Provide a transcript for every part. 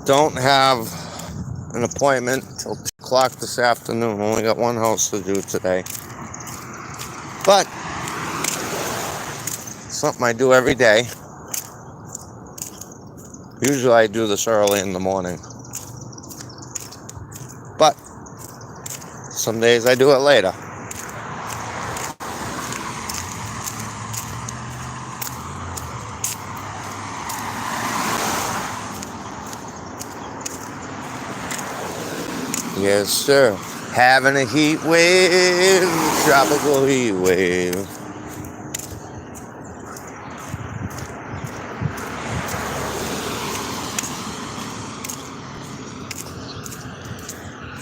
don't have an appointment till 2 o'clock this afternoon. Only got one house to do today. But something I do every day. Usually I do this early in the morning. But some days I do it later. Yes, sir. Having a heat wave, tropical heat wave.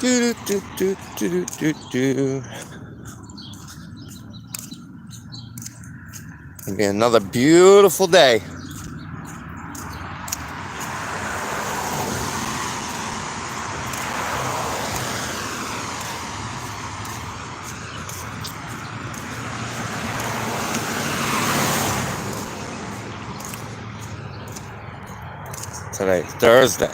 Do do do do do do. It'll be another beautiful day. Today's Thursday.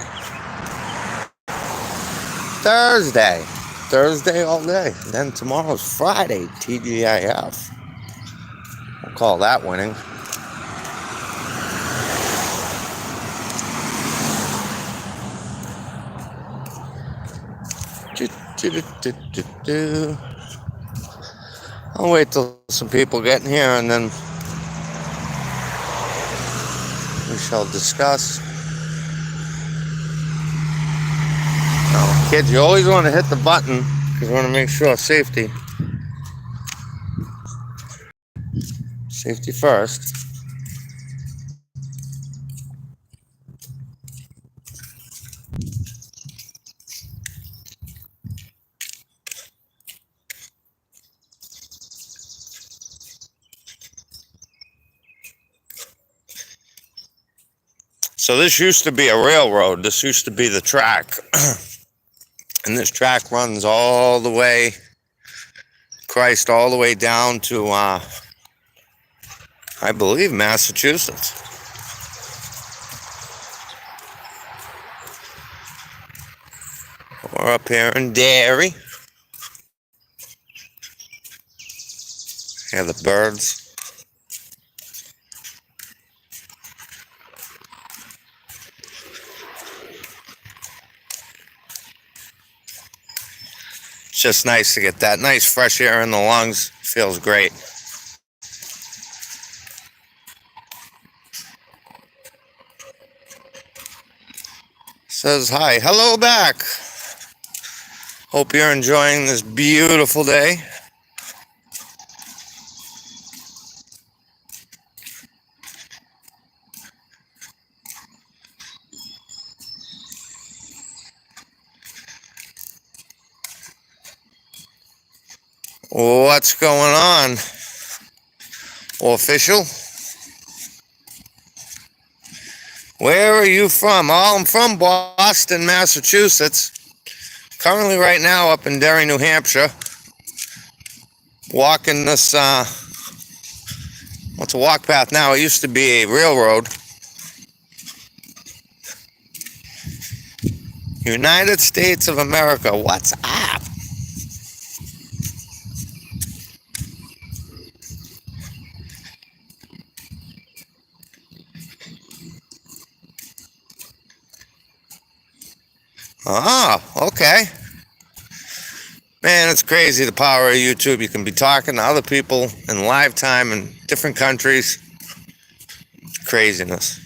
Thursday all day. Then tomorrow's Friday, TGIF. We'll call that winning. I'll wait till some people get in here and then we shall discuss. Now, kids, you always want to hit the button because you want to make sure safety. Safety first. So this used to be a railroad. This used to be the track. And this track runs all the way, all the way down to, I believe, Massachusetts. We're up here in Derry. Hear the birds. It's just nice to get that nice fresh air in the lungs. Feels great. Says hi. Hello back. Hope you're enjoying this beautiful day. What's going on? Official? Where are you from? Oh, I'm from Boston, Massachusetts. Currently right now up in Derry, New Hampshire. Walking this, what's a walk path now? It used to be a railroad. United States of America, what's up? Ah, okay. Man, it's crazy the power of YouTube. You can be talking to other people in live time in different countries. Craziness.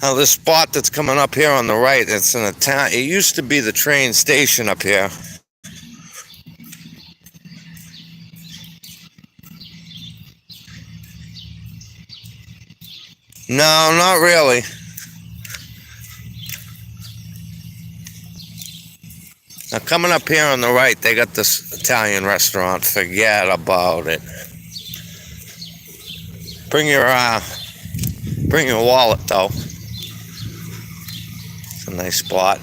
Now, this spot that's coming up here on the right, it's in a town. It used to be the train station up here. No, not really. Now, coming up here on the right, they got this Italian restaurant. Forget about it. Bring your wallet, though. It's a nice spot.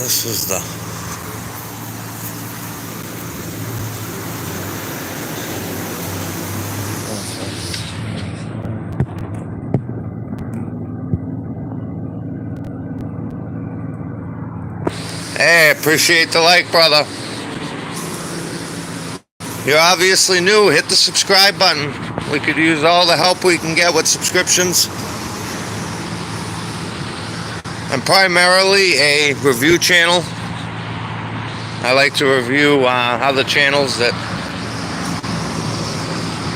this is the... Hey, appreciate the like, brother. You're obviously new. Hit the subscribe button. We could use all the help we can get with subscriptions. I'm primarily a review channel. I like to review other channels that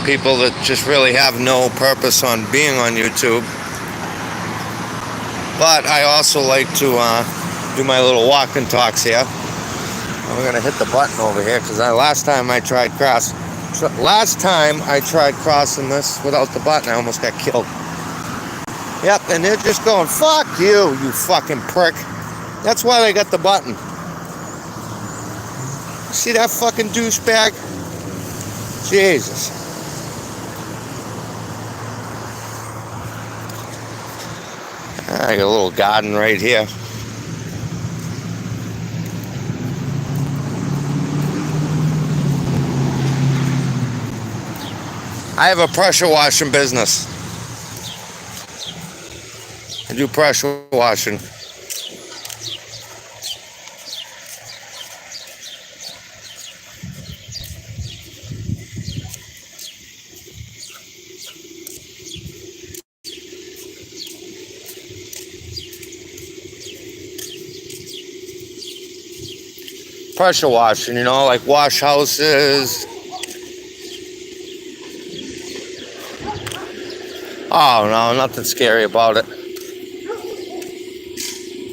people that just really have no purpose on being on YouTube. But I also like to do my little walk and talks here. We're gonna hit the button over here because last time I tried crossing this without the button, I almost got killed. Yep, and they're just going, fuck you, you fucking prick. That's why they got the button. See that fucking douchebag? Jesus. I got a little garden right here. I have a pressure washing business. I do pressure washing. Pressure washing, you know, like wash houses. Oh no, nothing scary about it.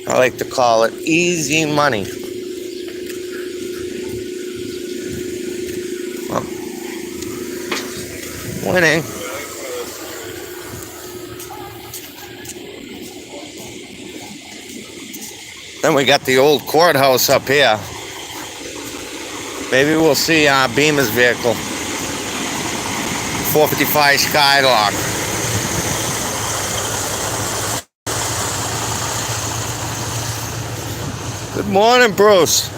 I like to call it easy money. Well, winning. Then we got the old courthouse up here. Maybe we'll see Beamer's vehicle. 455 Skylark. Good morning, Bruce.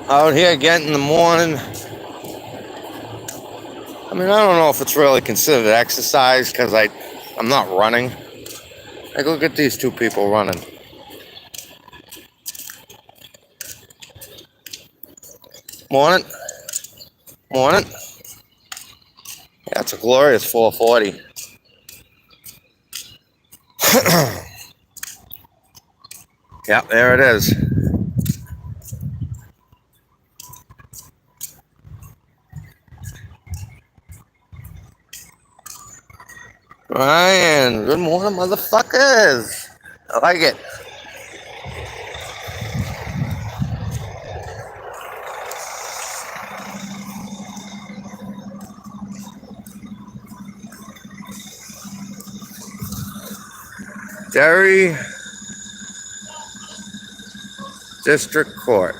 Out here again in the morning. I mean, I don't know if it's really considered exercise because I'm not running. Like, look at these two people running. Morning. Morning. Yeah, it's a glorious 440. Yeah, there it is. Ryan, good morning, motherfuckers. I like it. Derry District Court.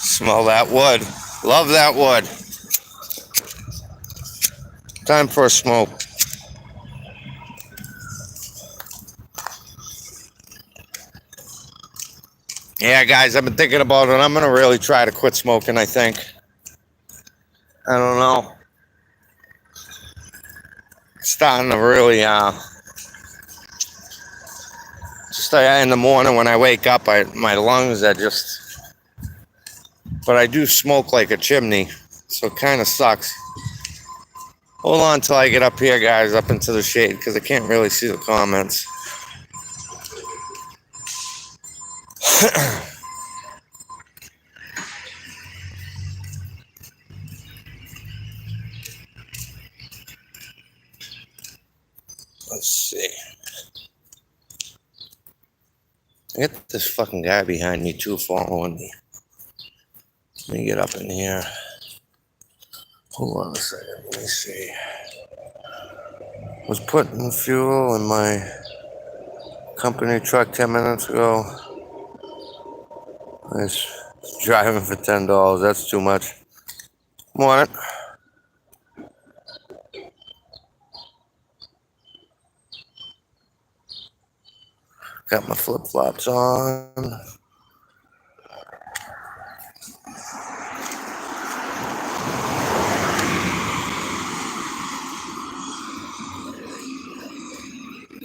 Smell that wood. Love that wood. Time for a smoke. Yeah, guys, I've been thinking about it. I'm going to really try to quit smoking, I think. I don't know. It's starting to really, just in the morning when I wake up, my lungs are just... But I do smoke like a chimney, so it kind of sucks. Hold on till I get up here, guys, up into the shade, because I can't really see the comments. Let's see. I got this fucking guy behind me, too, following me. Let me get up in here. Hold on a second. Let me see. Was putting fuel in my company truck 10 minutes ago. Driving for $10. That's too much. Want it? Got my flip flops on.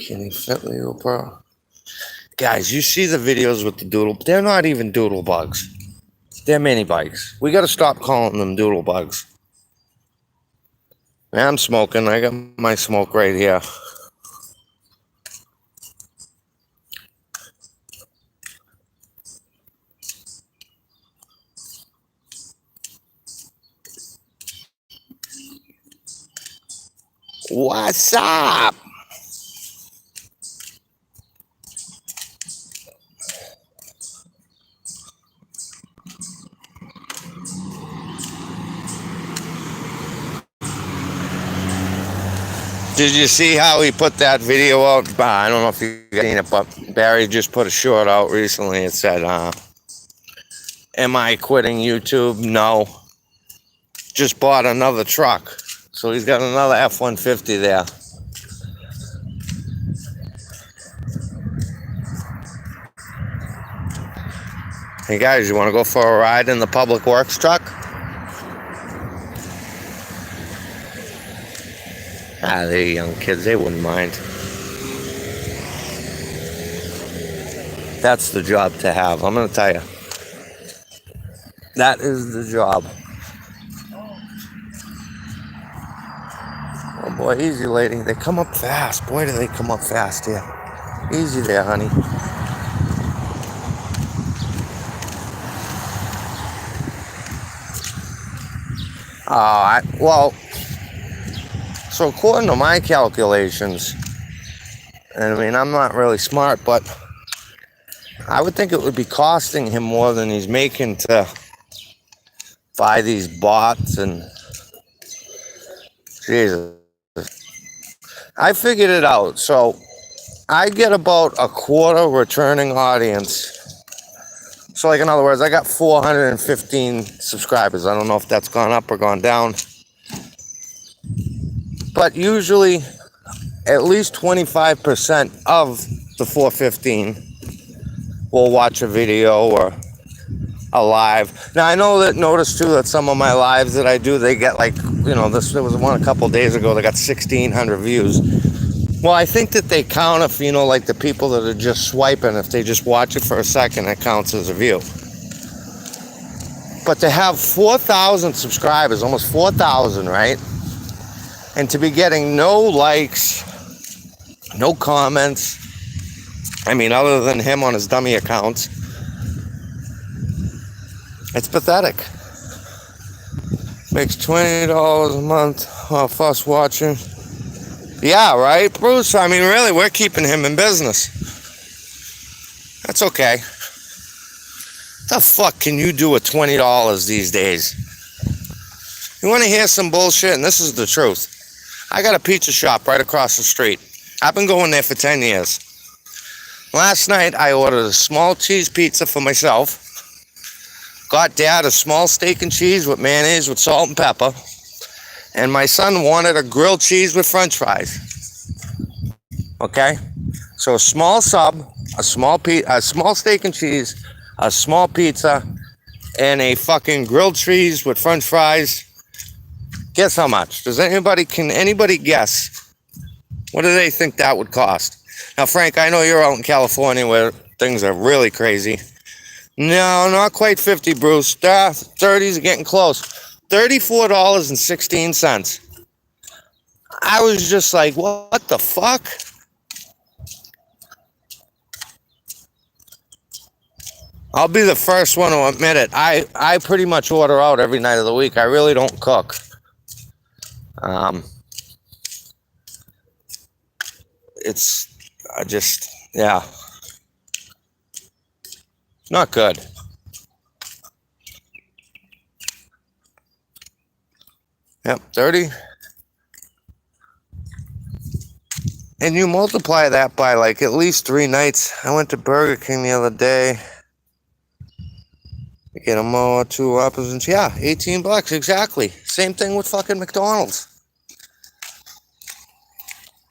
Kenny Fitly, Pro. Guys, you see the videos with the doodle. They're not even doodle bugs. They're mini bikes. We got to stop calling them doodle bugs. Man, I'm smoking. I got my smoke right here. What's up? Did you see how he put that video out? I don't know if you've seen it, but Barry just put a short out recently. It said, am I quitting YouTube? No. Just bought another truck. So he's got another F-150 there. Hey guys, you want to go for a ride in the public works truck? They're young kids. They wouldn't mind. That's the job to have. I'm going to tell you. That is the job. Oh boy, easy lady. They come up fast. Boy, do they come up fast here. Easy there, honey. Well, so according to my calculations, and I mean, I'm not really smart, but I would think it would be costing him more than he's making to buy these bots and Jesus. I figured it out. So I get about a quarter returning audience. So like in other words, I got 415 subscribers. I don't know if that's gone up or gone down. But usually at least 25% of the 415 will watch a video or a live. Now I notice too that some of my lives that I do, they get like, there was one a couple days ago that got 1,600 views. Well, I think that they count if, like the people that are just swiping, if they just watch it for a second, it counts as a view. But to have 4,000 subscribers, almost 4,000, right? And to be getting no likes, no comments, I mean, other than him on his dummy accounts, it's pathetic. Makes $20 a month off us watching. Yeah, right, Bruce? I mean, really, we're keeping him in business. That's okay. What the fuck can you do with $20 these days? You want to hear some bullshit? And this is the truth. I got a pizza shop right across the street. I've been going there for 10 years. Last night, I ordered a small cheese pizza for myself. Got Dad a small steak and cheese with mayonnaise with salt and pepper. And my son wanted a grilled cheese with french fries. Okay? So a small sub, a small steak and cheese, a small pizza, and a fucking grilled cheese with french fries. Guess how much? Can anybody guess? What do they think that would cost? Now, Frank, I know you're out in California where things are really crazy. No, not quite 50, Bruce. 30s are getting close. $34.16. I was just like, what the fuck? I'll be the first one to admit it. I pretty much order out every night of the week. I really don't cook. Yeah. Not good. Yep, 30. And you multiply that by like at least 3 nights. I went to Burger King the other day. Get them all 2 options. Yeah, $18 exactly. Same thing with fucking McDonald's.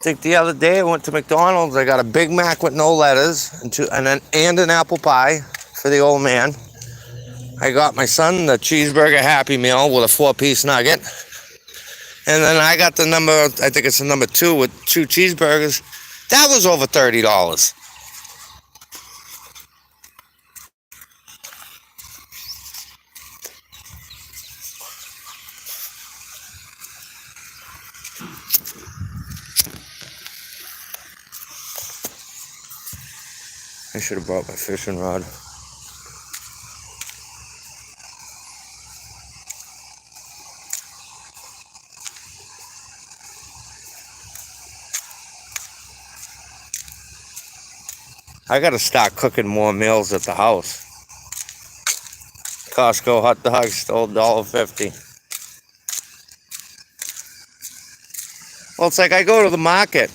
I think the other day I went to McDonald's. I got a Big Mac with no lettuce and an apple pie for the old man. I got my son the cheeseburger Happy Meal with a 4-piece nugget. And then I got I think it's the number 2 with 2 cheeseburgers. That was over $30. I should have brought my fishing rod. I gotta start cooking more meals at the house. Costco hot dogs still $1.50. Well, it's like I go to the market,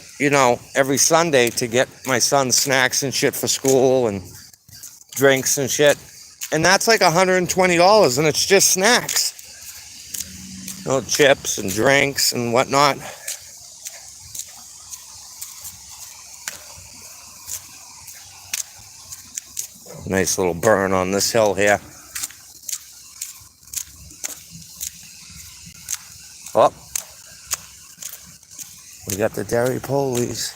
every Sunday to get my son snacks and shit for school and drinks and shit. And that's like $120, and it's just snacks. Chips and drinks and whatnot. Nice little burn on this hill here. Oh, we got the dairy police.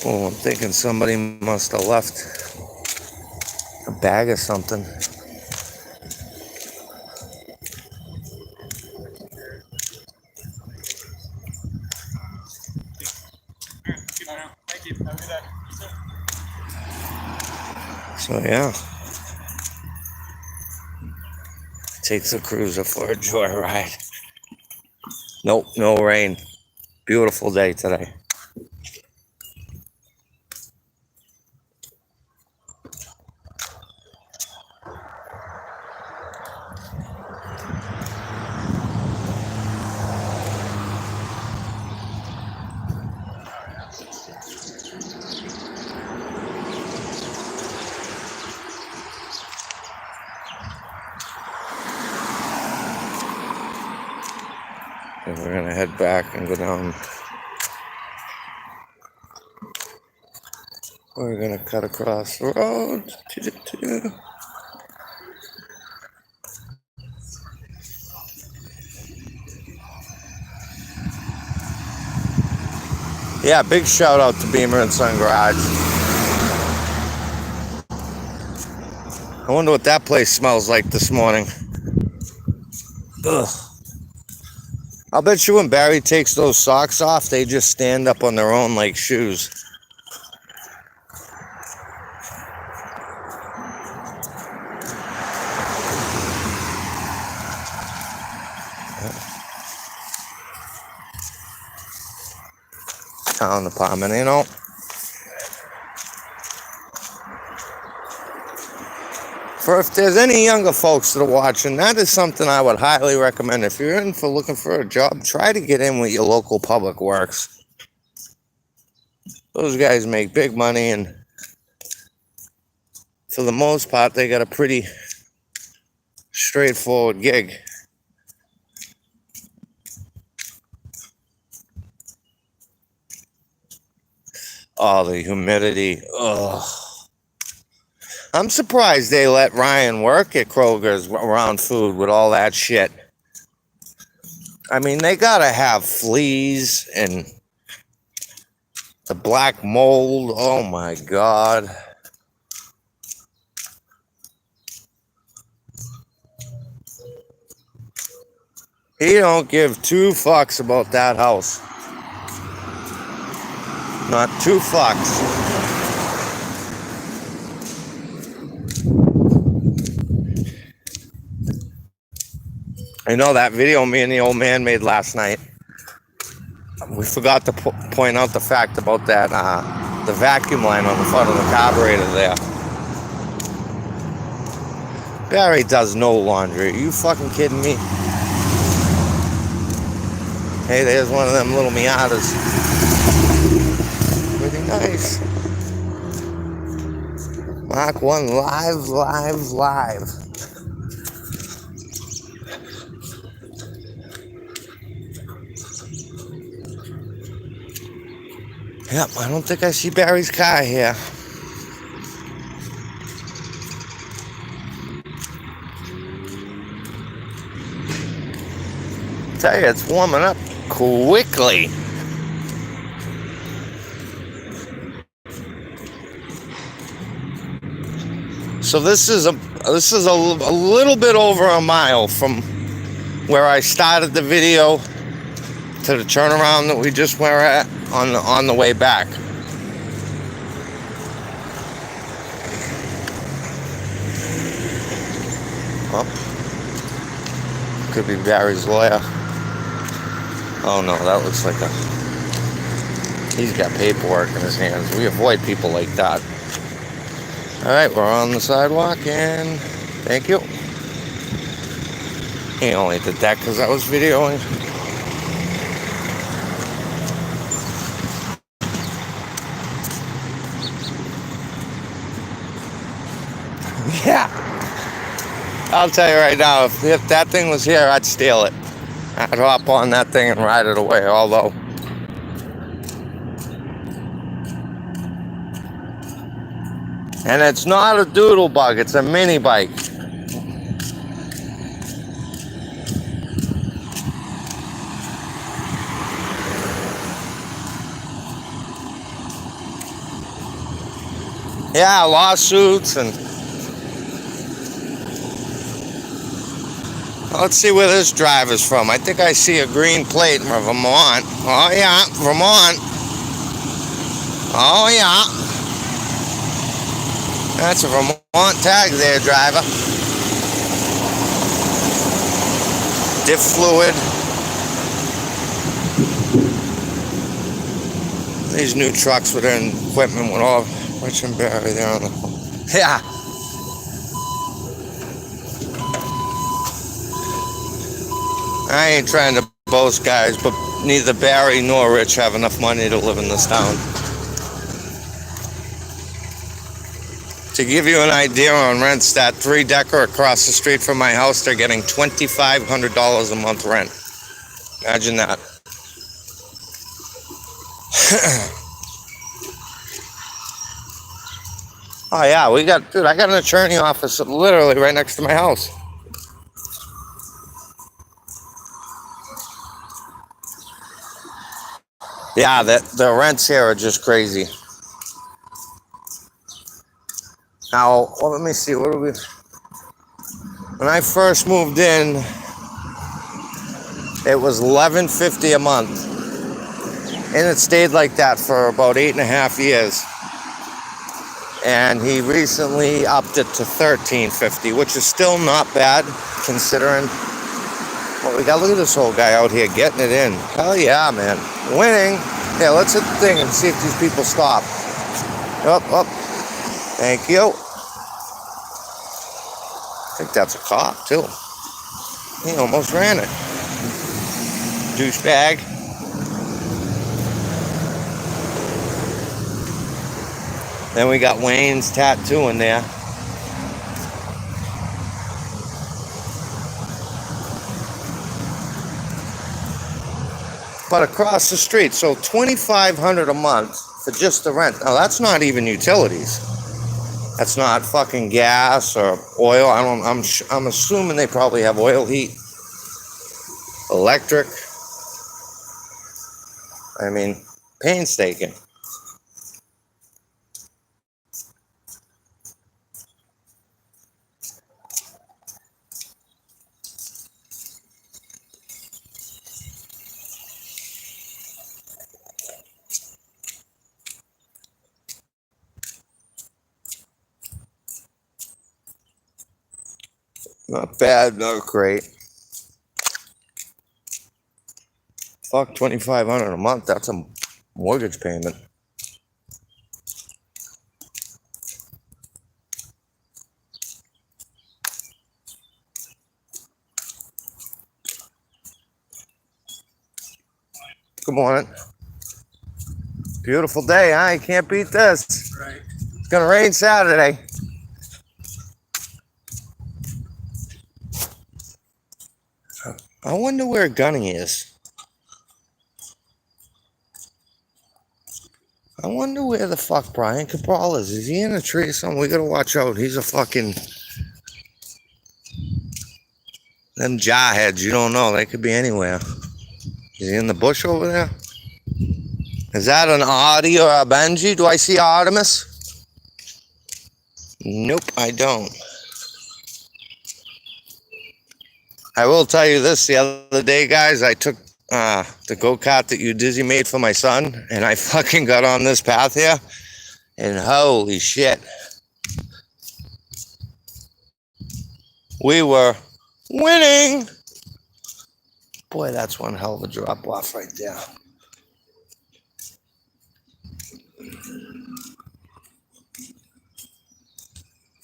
Oh, I'm thinking somebody must have left a bag of something. So yeah, takes the cruiser for a joyride. Nope, no rain. Beautiful day today. And we're gonna head back and go down. We're gonna cut across the road. Yeah, big shout out to Beamer and Son Garage. I wonder what that place smells like this morning. Ugh. I'll bet you when Barry takes those socks off, they just stand up on their own like shoes. Town apartment, For if there's any younger folks that are watching, that is something I would highly recommend. If you're looking for a job, try to get in with your local public works. Those guys make big money, and for the most part, they got a pretty straightforward gig. Oh, the humidity. Ugh. I'm surprised they let Ryan work at Kroger's around food with all that shit. I mean, they gotta have fleas and the black mold. Oh my God. He don't give 2 fucks about that house. Not 2 fucks. I know that video me and the old man made last night. We forgot to point out the fact about that, the vacuum line on the front of the carburetor there. Barry does no laundry. Are you fucking kidding me? Hey, there's one of them little Miatas. Pretty nice. Mark 1 live. Yep, I don't think I see Barry's car here. Tell you, it's warming up quickly. So this is a little bit over a mile from where I started the video to the turnaround that we just were at on the way back. Oh, could be Barry's lawyer. Oh no, that looks like he's got paperwork in his hands. We avoid people like that. All right, we're on the sidewalk, and thank you. He only did that because I was videoing. Yeah. I'll tell you right now, if that thing was here, I'd steal it. I'd hop on that thing and ride it away, although. And it's not a doodle bug, it's a mini bike. Yeah, lawsuits and... Let's see where this driver's from. I think I see a green plate from Vermont. Oh yeah, Vermont. Oh yeah. That's a Vermont tag there, driver. Diff fluid. These new trucks with their equipment with all Rich and Barry there on the... Yeah. I ain't trying to boast, guys, but neither Barry nor Rich have enough money to live in this town. To give you an idea on rents, that 3-decker across the street from my house, they're getting $2,500 a month rent. Imagine that. Oh yeah, I got an attorney office literally right next to my house. Yeah, the rents here are just crazy. Now, well, let me see, what do we... When I first moved in, it was $11.50 a month. And it stayed like that for about 8.5 years. And he recently upped it to $13.50, which is still not bad, considering what we got. Look at this old guy out here getting it in. Hell yeah, man. Winning. Yeah, let's hit the thing and see if these people stop. Up. Thank you. I think that's a cop, too. He almost ran it. Douchebag. Then we got Wayne's tattoo in there. But across the street, so $2,500 a month for just the rent. Now that's not even utilities. That's not fucking gas or oil. I'm assuming they probably have oil heat, electric. I mean, painstaking. Not bad, not great. fuck, $2,500 a month? That's a mortgage payment. Good morning. Beautiful day, huh? You can't beat this. Right. It's gonna rain Saturday. I wonder where Gunny is. I wonder where the fuck Brian Cabral is. Is he in a tree or something? We gotta watch out. He's a fucking... Them jarheads, you don't know. They could be anywhere. Is he in the bush over there? Is that an Audi or a Benji? Do I see Artemis? Nope, I don't. I will tell you this. The other day, guys, I took the go-kart that you Dizzy made for my son, and I fucking got on this path here, and holy shit. We were winning. Boy, that's one hell of a drop off right there.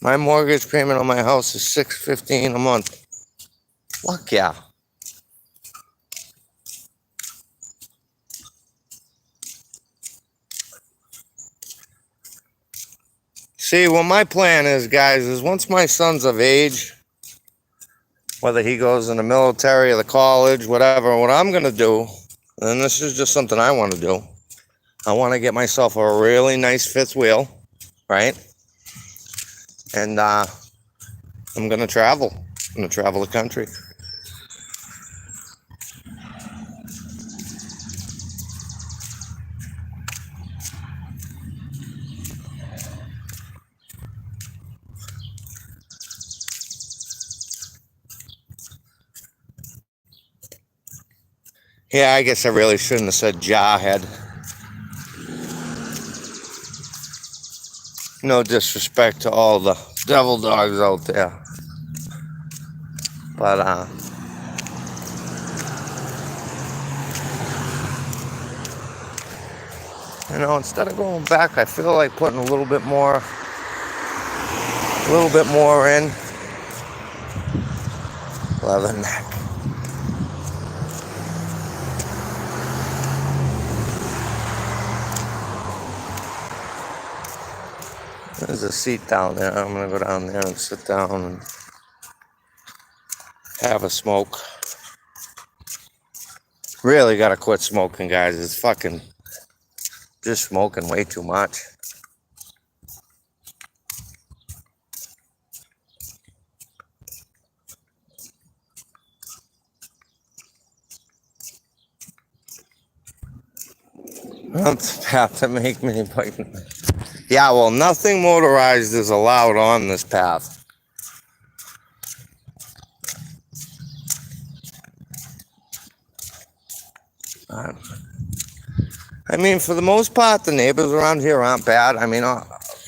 My mortgage payment on my house is $615 a month. Fuck yeah. See, what my plan is, guys, is once my son's of age, whether he goes in the military or the college, whatever, what I'm going to do, and this is just something I want to do, I want to get myself a really nice fifth wheel, right? And I'm going to travel. I'm going to travel the country. Yeah, I guess I really shouldn't have said jarhead. No disrespect to all the devil dogs out there. But, you know, instead of going back, I feel like putting a little bit more in. Leather neck. There's a seat down there. I'm going to go down there and sit down and have a smoke. Really got to quit smoking, guys. It's fucking just smoking way too much. That's path to make me bike. Yeah, well, nothing motorized is allowed on this path. I mean, for the most part, the neighbors around here aren't bad. I mean,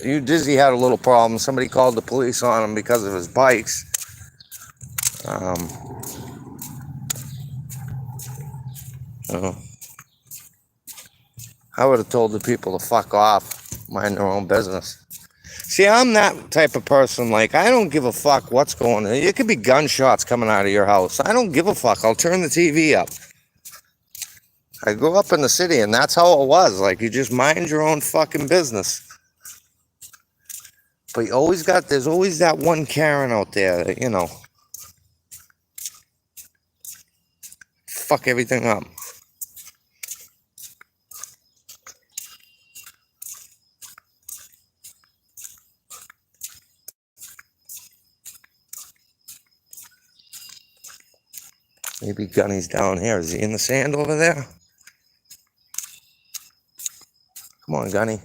you Dizzy had a little problem. Somebody called the police on him because of his bikes. I would have told the people to fuck off, mind their own business. See, I'm that type of person. Like, I don't give a fuck what's going on. It could be gunshots coming out of your house. I don't give a fuck. I'll turn the TV up. I grew up in the city, and that's how it was. Like, you just mind your own fucking business. But there's always that one Karen out there that, you know, fuck everything up. Maybe Gunny's down here. Is he in the sand over there? Come on, Gunny.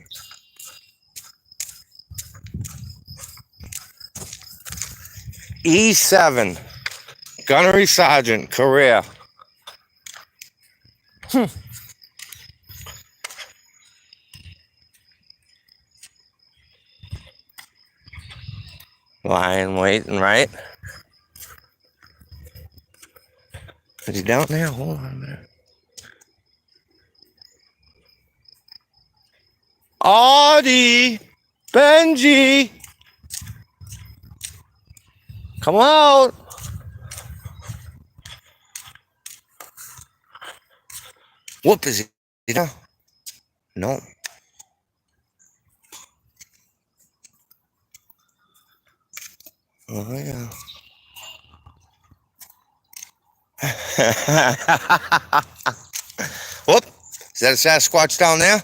E7. Gunnery Sergeant, career. Lying, waiting, right? Is he down there? Hold on a minute. Audie, Benji, come out. Whoop, is he there? No. Oh, yeah. Whoop, is that a Sasquatch down there?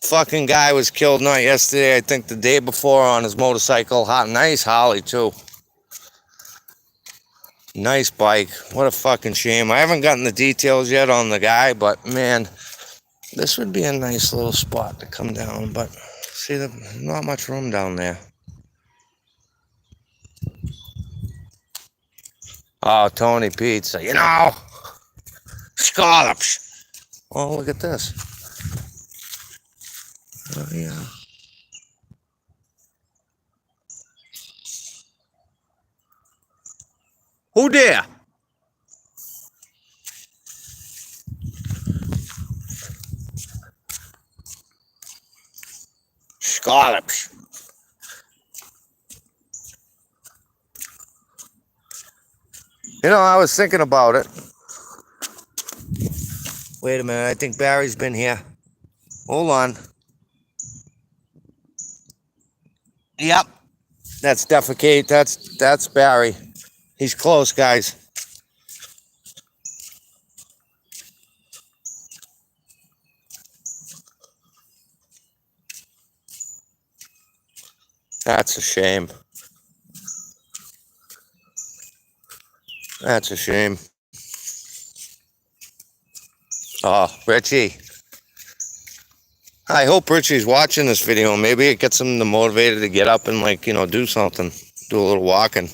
Fucking guy was killed not yesterday, I think the day before on his motorcycle. Nice Harley too. Nice bike. What a fucking shame. I haven't gotten the details yet on the guy, but man, this would be a nice little spot to come down. But see, there's not much room down there. Oh, Tony Pizza, you know, scallops. Oh, look at this. Oh, yeah. Who there? Scallops. You know, I was thinking about it. Wait a minute, I think Barry's been here. Hold on. Yep. That's defecate. That's Barry. He's close, guys. That's a shame. That's a shame. Oh, Richie. I hope Richie's watching this video. Maybe it gets him motivated to get up and, like, you know, do something. Do a little walking.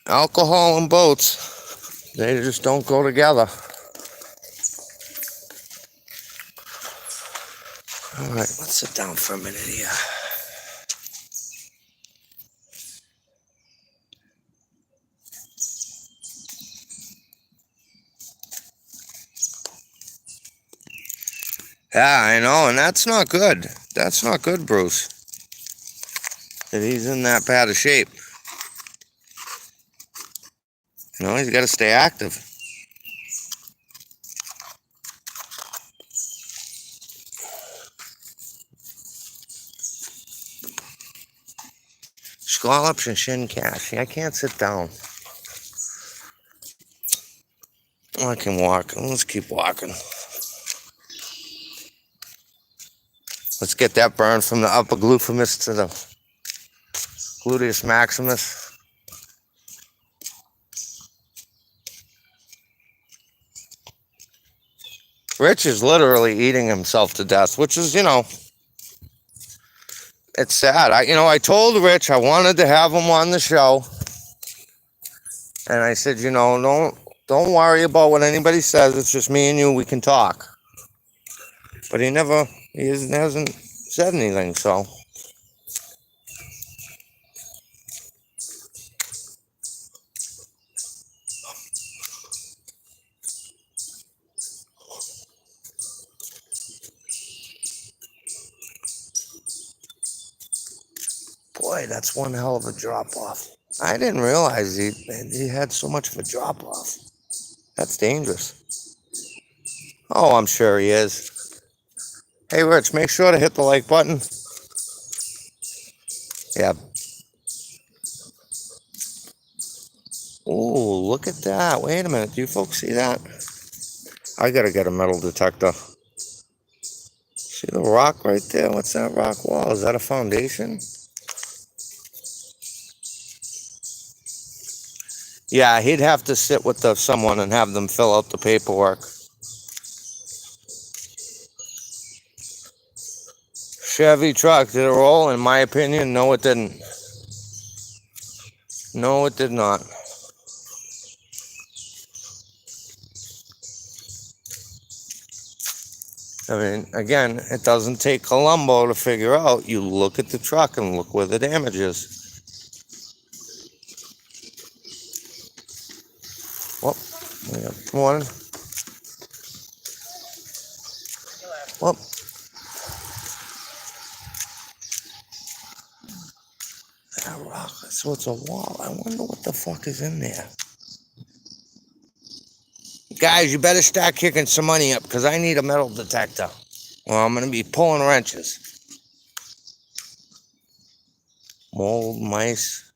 Alcohol and boats, they just don't go together. All right, let's sit down for a minute here. Yeah, I know, and that's not good. That's not good, Bruce. That he's in that bad of shape. You know, he's got to stay active. Scallops and shin cash. I can't sit down. I can walk. Let's keep walking. Let's get that burn from the upper gluteus to the gluteus maximus. Rich is literally eating himself to death, which is, you know, it's sad. I told Rich I wanted to have him on the show, and I said, you know, don't worry about what anybody says. It's just me and you. We can talk. But he hasn't said anything. So. Boy, that's one hell of a drop-off. I didn't realize he had so much of a drop-off. That's dangerous. Oh, I'm sure he is. Hey, Rich, make sure to hit the like button. Yeah. Oh, look at that. Wait a minute. Do you folks see that? I got to get a metal detector. See the rock right there? What's that rock wall? Is that a foundation? Yeah, he'd have to sit with someone and have them fill out the paperwork. Chevy truck, did it roll? In my opinion, no, it didn't. No, it did not. I mean, again, it doesn't take Columbo to figure out. You look at the truck and look where the damage is. Well, morning. Well, that rock. So it's a wall. I wonder what the fuck is in there. Guys, you better start kicking some money up because I need a metal detector. Well, I'm going to be pulling wrenches. Mold, mice.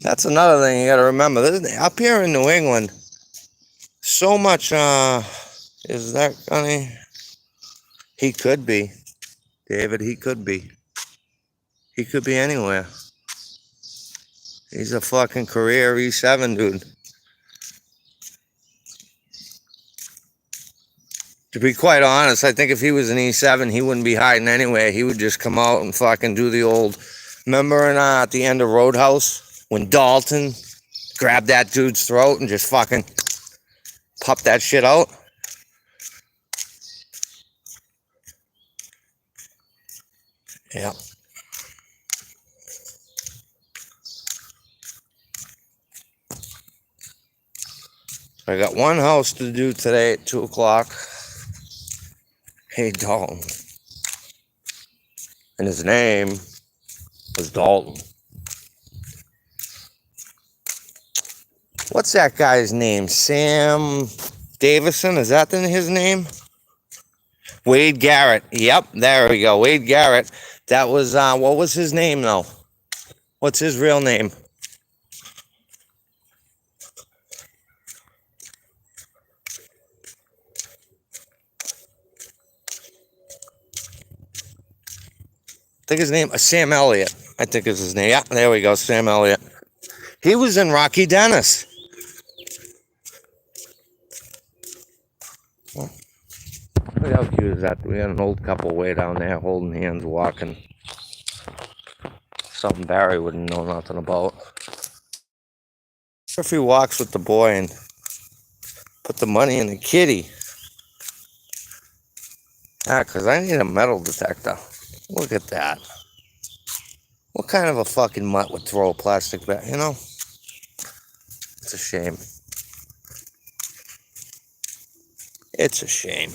That's another thing you got to remember. Up here in New England, so much, is that gonna, he could be, David, he could be. He could be anywhere. He's a fucking career E7 dude. To be quite honest, I think if he was an E7, he wouldn't be hiding anywhere. He would just come out and fucking do the old, remember at the end of Roadhouse, when Dalton grabbed that dude's throat and just fucking popped that shit out? Yeah. I got one house to do today at 2 o'clock. Hey, Dalton. And his name was Dalton. What's that guy's name? Sam Davison? Is that his name? Wade Garrett. Yep, there we go. Wade Garrett. That was, what was his name, though? What's his real name? I think his name is Sam Elliott. I think is his name. Yeah, there we go, Sam Elliott. He was in Rocky Dennis. Well, look how cute is that? We had an old couple way down there holding hands, walking. Something Barry wouldn't know nothing about. If he walks with the boy and put the money in the kitty. Ah, because I need a metal detector. Look at that. What kind of a fucking mutt would throw a plastic bag, you know? It's a shame. It's a shame.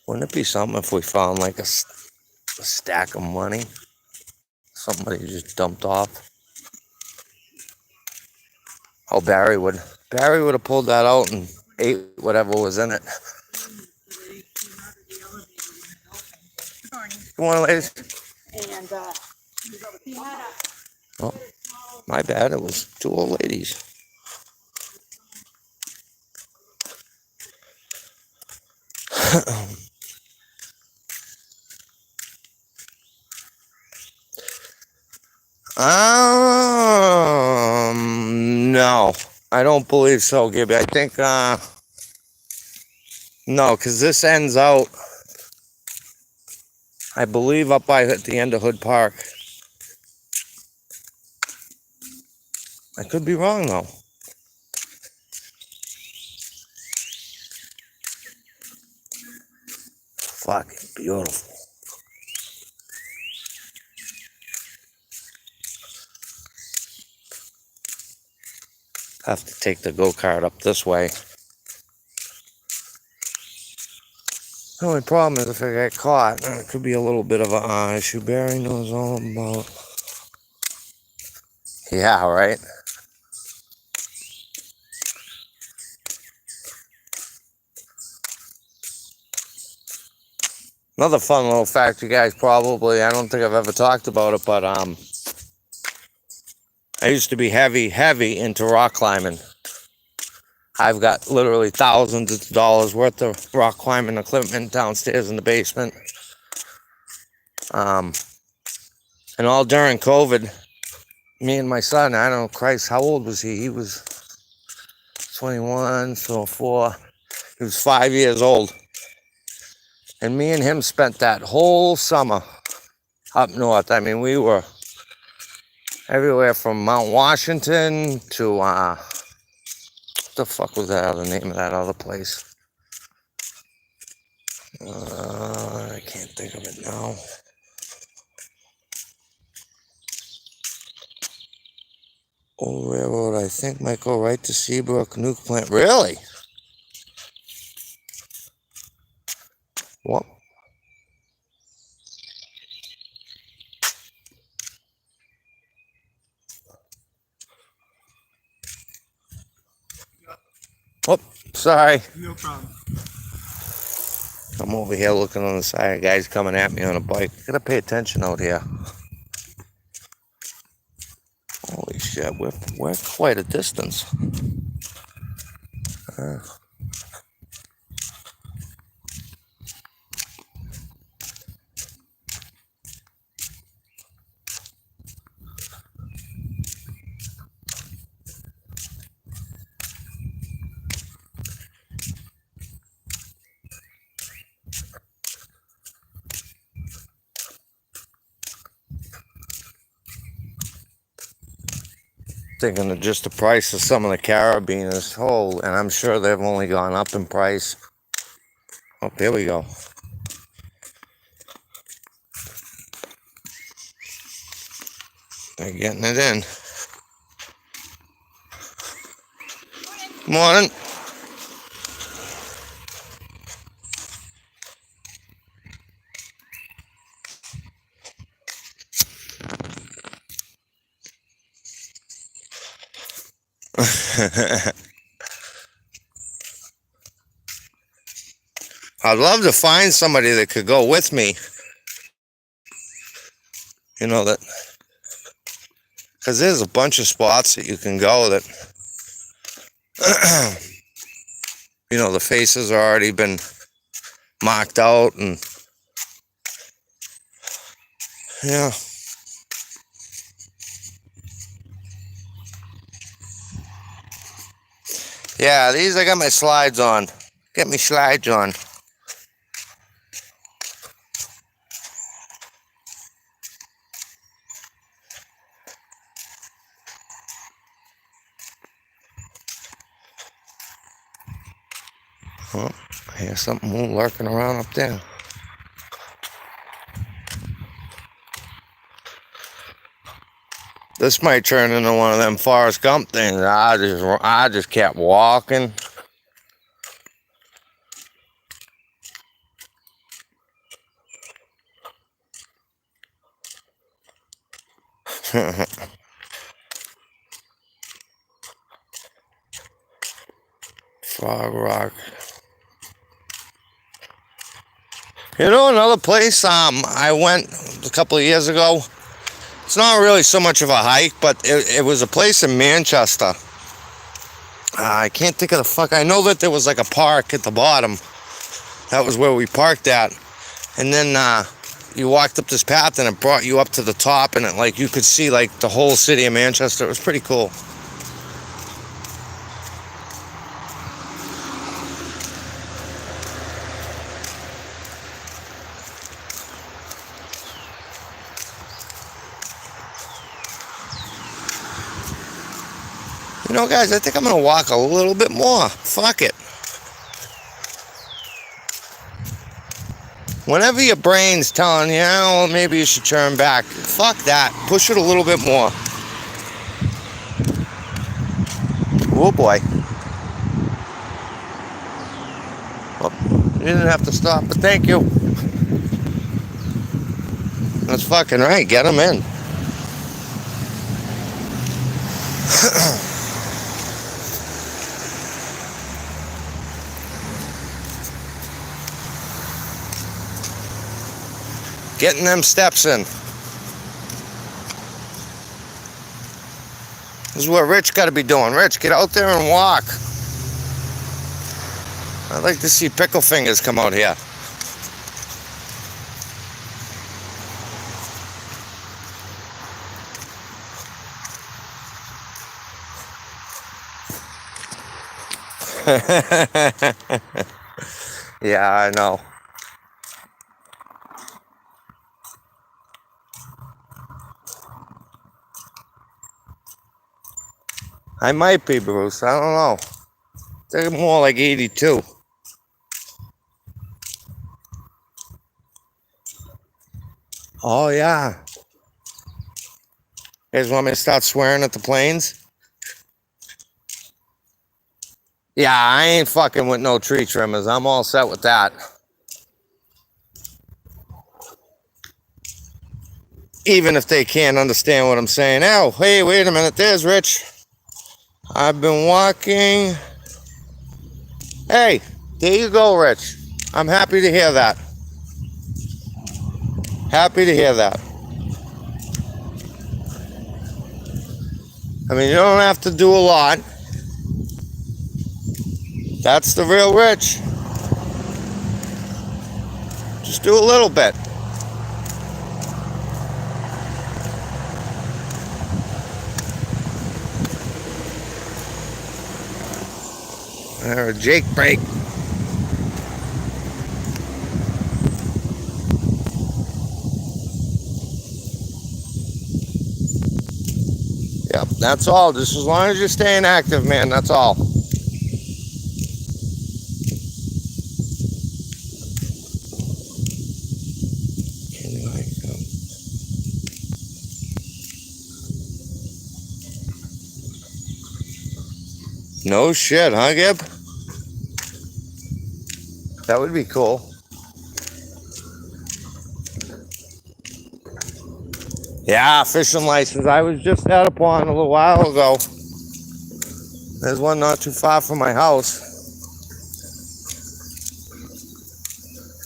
Wouldn't it be something if we found like a stack of money? Somebody just dumped off. Oh, Barry would have pulled that out and ate whatever was in it. Good morning, ladies. And oh, my bad. It was two old ladies. No, I don't believe so, Gibby. I think, no, because this ends out, I believe, up by at the end of Hood Park. I could be wrong, though. Fucking beautiful. Have to take the go-kart up this way. The only problem is if I get caught, it could be a little bit of an issue. Barry knows all about. Yeah, right? Another fun little fact, you guys probably, I don't think I've ever talked about it, but I used to be heavy into rock climbing. I've got literally thousands of dollars worth of rock climbing equipment downstairs in the basement. And all during COVID, me and my son, I don't know, Christ, how old was he? He was 21, so 4. He was 5 years old. And me and him spent that whole summer up north. I mean, we were everywhere from Mount Washington to, what the fuck was that other name of that other place? I can't think of it now. Old Railroad, I think, might go right to Seabrook Nuke Plant. Really? What? Oh, sorry. No problem. I'm over here looking on the side. A guy's coming at me on a bike. Gotta pay attention out here. Holy shit, we're quite a distance. Thinking of just the price of some of the carabiners. Oh, and I'm sure they've only gone up in price. Oh, there we go. They're getting it in. Morning. I'd love to find somebody that could go with me. You know, that, because there's a bunch of spots that you can go that, you know, the faces are already been marked out, and yeah. Yeah, these I got my slides on. Get me slides on. Oh, I hear something lurking around up there. This might turn into one of them Forrest Gump things. I just kept walking. Frog Rock. You know, another place I went a couple of years ago. It's not really so much of a hike, but it was a place in Manchester. I can't think of the fuck. I know that there was like a park at the bottom. That was where we parked at. And then you walked up this path and it brought you up to the top, and it, like, you could see like the whole city of Manchester. It was pretty cool. You know, guys, I think I'm gonna walk a little bit more. Fuck it. Whenever your brain's telling you, oh, maybe you should turn back, fuck that. Push it a little bit more. Oh boy. Oh, you didn't have to stop, but thank you. That's fucking right. Get them in. Getting them steps in. This is what Rich got to be doing. Rich, get out there and walk. I'd like to see Pickle Fingers come out here. Yeah, I know. I might be, Bruce. I don't know. They're more like 82. Oh, yeah. You guys want me to start swearing at the planes? Yeah, I ain't fucking with no tree trimmers. I'm all set with that. Even if they can't understand what I'm saying. Oh, hey, wait a minute. There's Rich. I've been walking. Hey, there you go, Rich. I'm happy to hear that. Happy to hear that. I mean, you don't have to do a lot. That's the real Rich. Just do a little bit. Jake break. Yep, that's all. Just as long as you're staying active, man, that's all. No shit, huh, Gib? That would be cool. Yeah, fishing license. I was just at a pond a little while ago. There's one not too far from my house.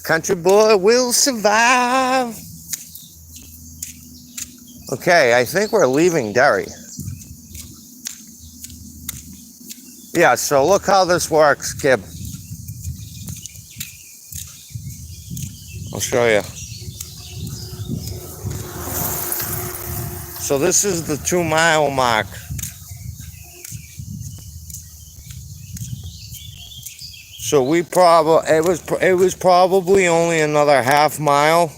Country boy will survive. Okay, I think we're leaving Derry. Yeah, so look how this works, Gib. I'll show you. So this is the 2 mile mark. So we it was probably only another half mile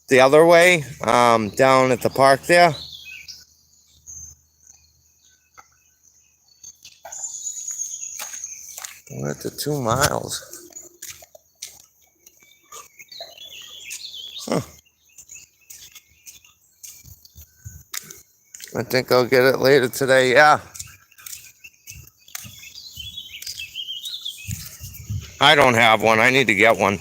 the other way, down at the park there. We're at the 2 miles. Huh. I think I'll get it later today, yeah. I don't have one. I need to get one.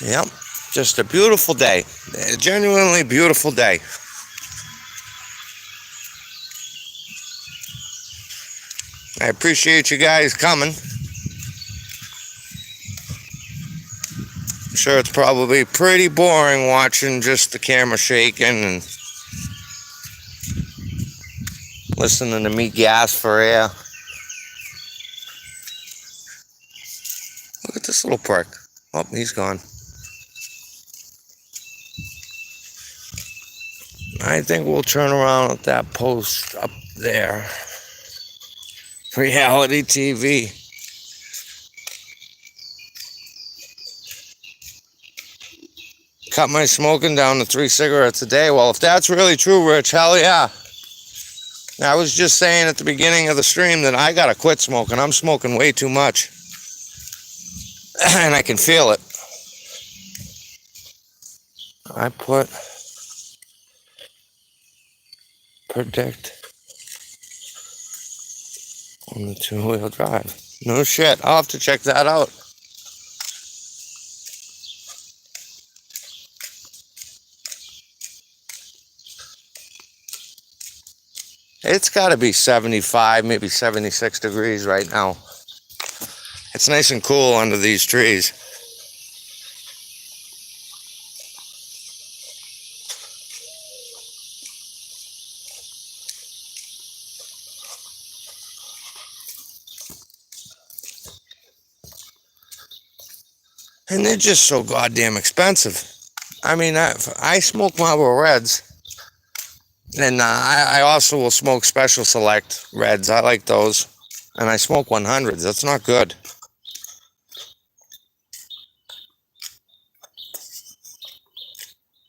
Yep, just a beautiful day. A genuinely beautiful day. I appreciate you guys coming. I'm sure it's probably pretty boring watching just the camera shaking and listening to me gasp for air. Look at this little prick. Oh, he's gone. I think we'll turn around at that post up there. Reality TV. Cut my smoking down to 3 cigarettes a day. Well, if that's really true, Rich, hell yeah. I was just saying at the beginning of the stream that I gotta quit smoking. I'm smoking way too much. And I can feel it. I put predict on the 2-wheel drive. No shit. I'll have to check that out. It's got to be 75, maybe 76 degrees right now. It's nice and cool under these trees. And they're just so goddamn expensive. I mean, I smoke Marlboro Reds. And I also will smoke Special Select Reds. I like those. And I smoke 100s. That's not good.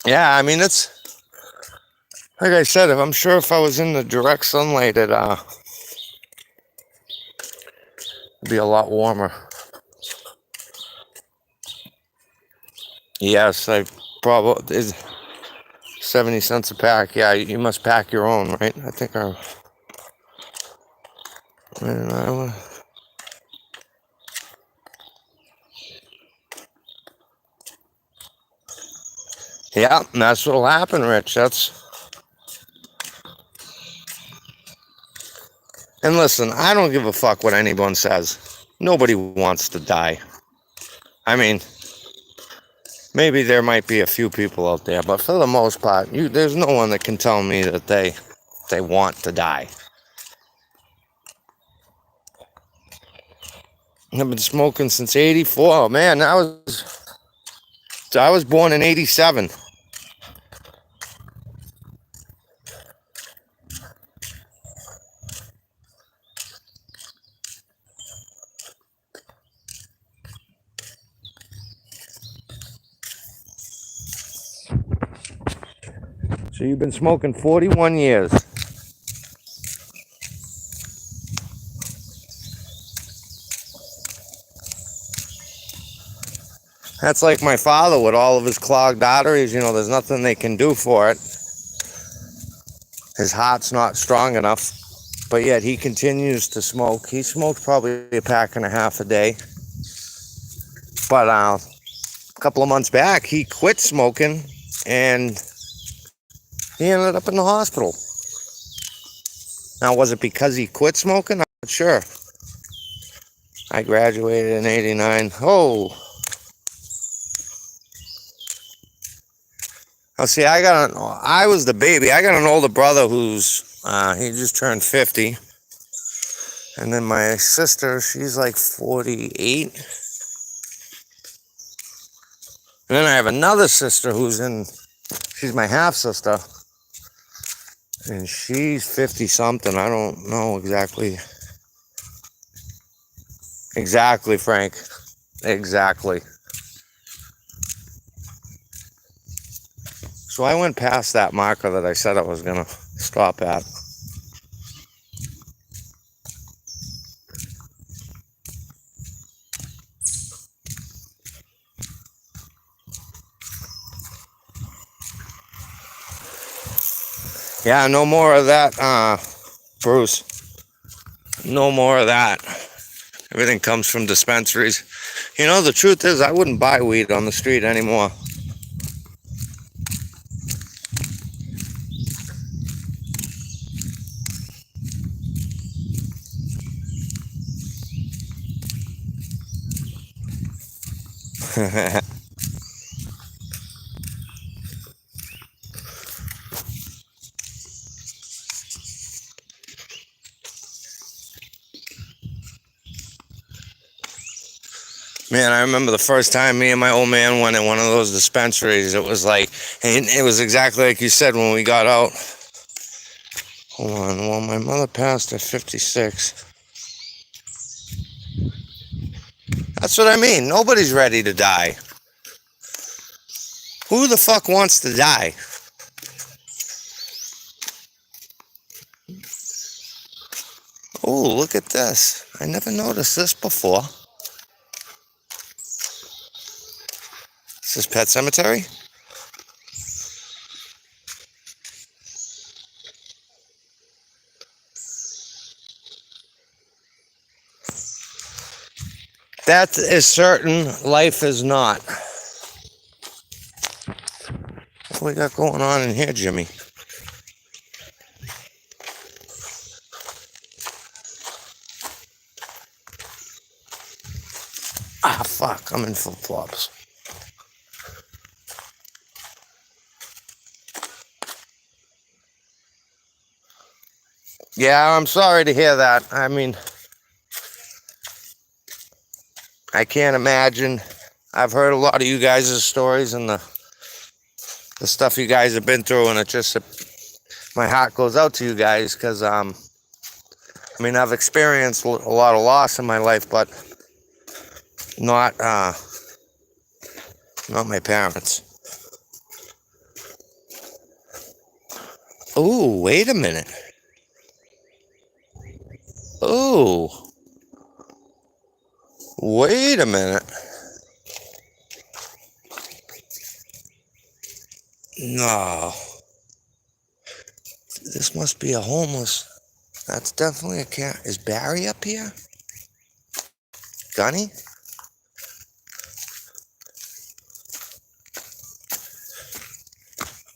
Yeah, I mean, it's like I said, I'm sure if I was in the direct sunlight, it'd be a lot warmer. Yes, I probably is 70 cents a pack. Yeah, you must pack your own, right? I think yeah, that's what'll happen, Rich. And listen, I don't give a fuck what anyone says. Nobody wants to die. I mean, maybe there might be a few people out there, but for the most part, there's no one that can tell me that they want to die. I've been smoking since '84. Man, I was born in '87. So you've been smoking 41 years. That's like my father with all of his clogged arteries. You know, there's nothing they can do for it. His heart's not strong enough, but yet he continues to smoke. He smoked probably a pack and a half a day. But a couple of months back, he quit smoking and he ended up in the hospital. Now, was it because he quit smoking? I'm not sure. I graduated in '89. Oh, see, I was the baby. I got an older brother who's, he just turned 50. And then my sister, she's like 48. And then I have another sister she's my half sister. And she's 50 something. I don't know exactly. Exactly, Frank. Exactly. So I went past that marker that I said I was going to stop at. Yeah, no more of that, Bruce. No more of that. Everything comes from dispensaries. You know, the truth is, I wouldn't buy weed on the street anymore. Man, I remember the first time me and my old man went in one of those dispensaries. It was like, it was exactly like you said when we got out. Hold on, well, my mother passed at 56. That's what I mean. Nobody's ready to die. Who the fuck wants to die? Oh, look at this. I never noticed this before. This is Pet Cemetery? That is certain. Life is not. What we got going on in here, Jimmy? Ah, fuck. I'm in flip-flops. Yeah, I'm sorry to hear that. I mean, I can't imagine. I've heard a lot of you guys' stories and the stuff you guys have been through, and my heart goes out to you guys because I mean, I've experienced a lot of loss in my life, but not my parents. Ooh, wait a minute. Ooh, wait a minute. No, this must be a homeless. That's definitely a cat. Is Barry up here? Gunny?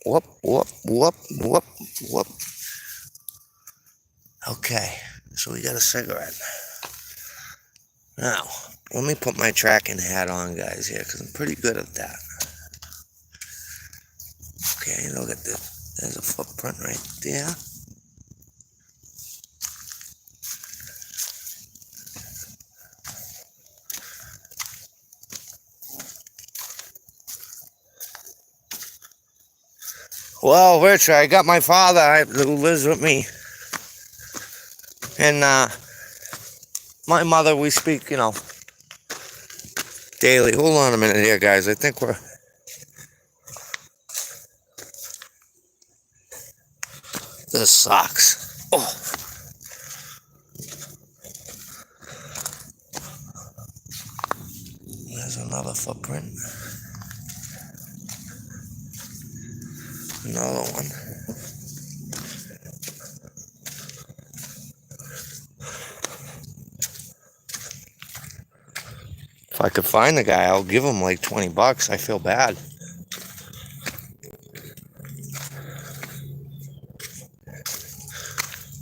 Whoop, whoop, whoop, whoop, whoop. Okay, so we got a cigarette. Now, let me put my tracking hat on, guys, here, because I'm pretty good at that. Okay, look at this. There's a footprint right there. Well, Rich, I got my father who lives with me. And my mother, we speak, daily. Hold on a minute here, guys. I think we're... This sucks. Oh. There's another footprint. Another one. If I could find the guy, I'll give him like $20. I feel bad.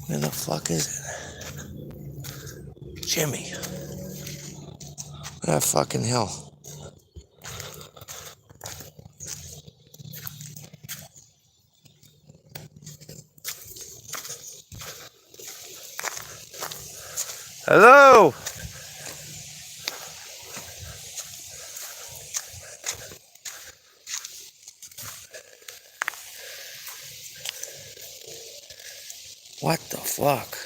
Where the fuck is it? Jimmy. Where the fucking hell? Hello? What the fuck?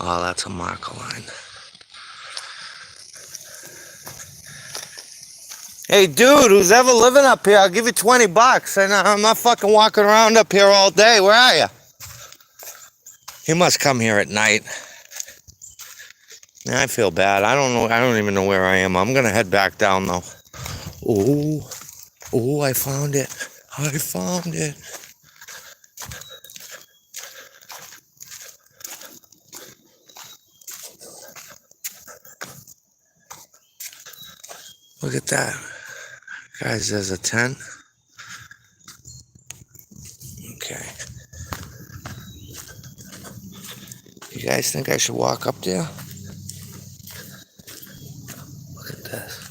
Oh, that's a marker line. Hey, dude, who's ever living up here, I'll give you $20. And I'm not fucking walking around up here all day. Where are you? He must come here at night. I feel bad. I don't know. I don't even know where I am. I'm gonna head back down though. Oh, I found it. I found it. Look at that. Guys, there's a tent. Okay. You guys think I should walk up there? Look at this.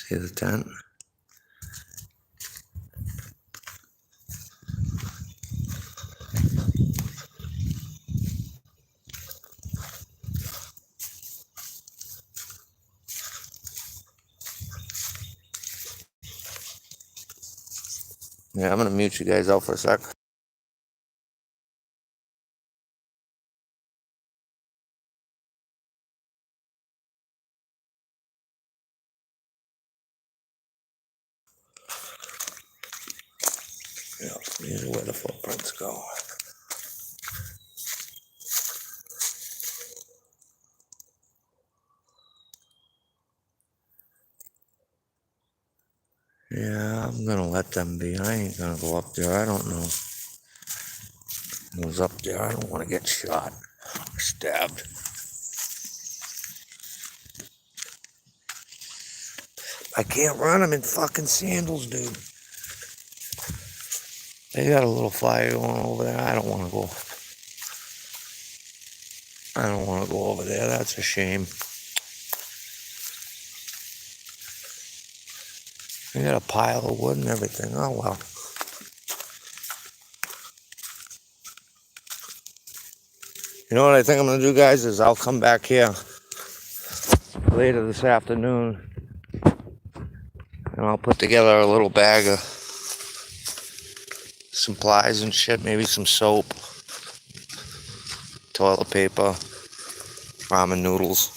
See the tent? Yeah, I'm gonna mute you guys out for a sec. Yeah, these are where the footprints go. Yeah, I'm gonna let them be. I ain't gonna go up there. I don't know who's up there. I don't want to get shot or stabbed. I can't run them in fucking sandals, dude. They got a little fire going over there. I don't want to go. I don't want to go over there. That's a shame. They got a pile of wood and everything. Oh, well. You know what I think I'm going to do, guys, is I'll come back here later this afternoon and I'll put together a little bag of supplies and shit, maybe some soap, toilet paper, ramen noodles.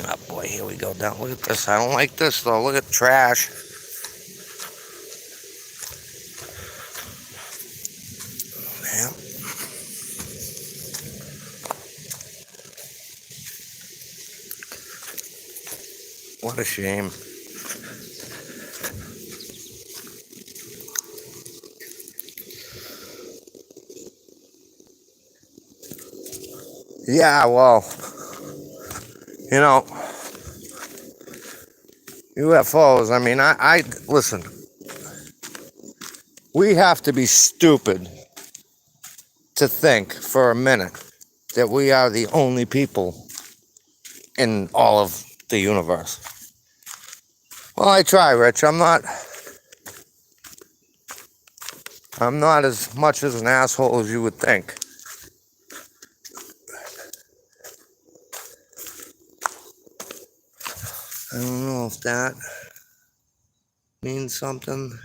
Oh boy, here we go down. Look at this. I don't like this though. Look at the trash. Yeah. What a shame. Yeah, well, you know, UFOs, I mean, I listen, we have to be stupid to think for a minute that we are the only people in all of the universe. Well, I try, Rich. I'm not as much as an asshole as you would think. I don't know if that means something.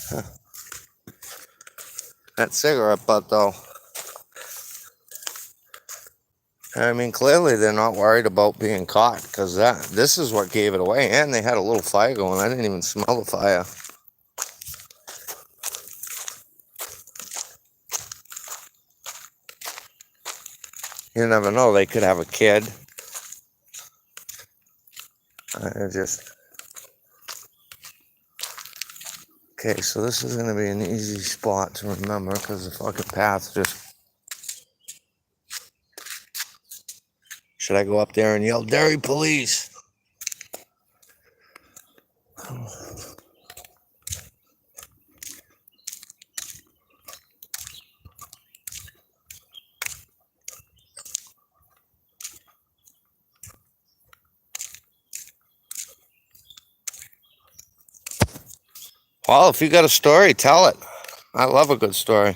Huh. That cigarette butt, though. I mean, clearly they're not worried about being caught, because this is what gave it away. And they had a little fire going. I didn't even smell the fire. You never know. They could have a kid. Okay, so this is going to be an easy spot to remember, because the fucking path just... Should I go up there and yell, "Dairy police"? Well, if you got a story, tell it. I love a good story.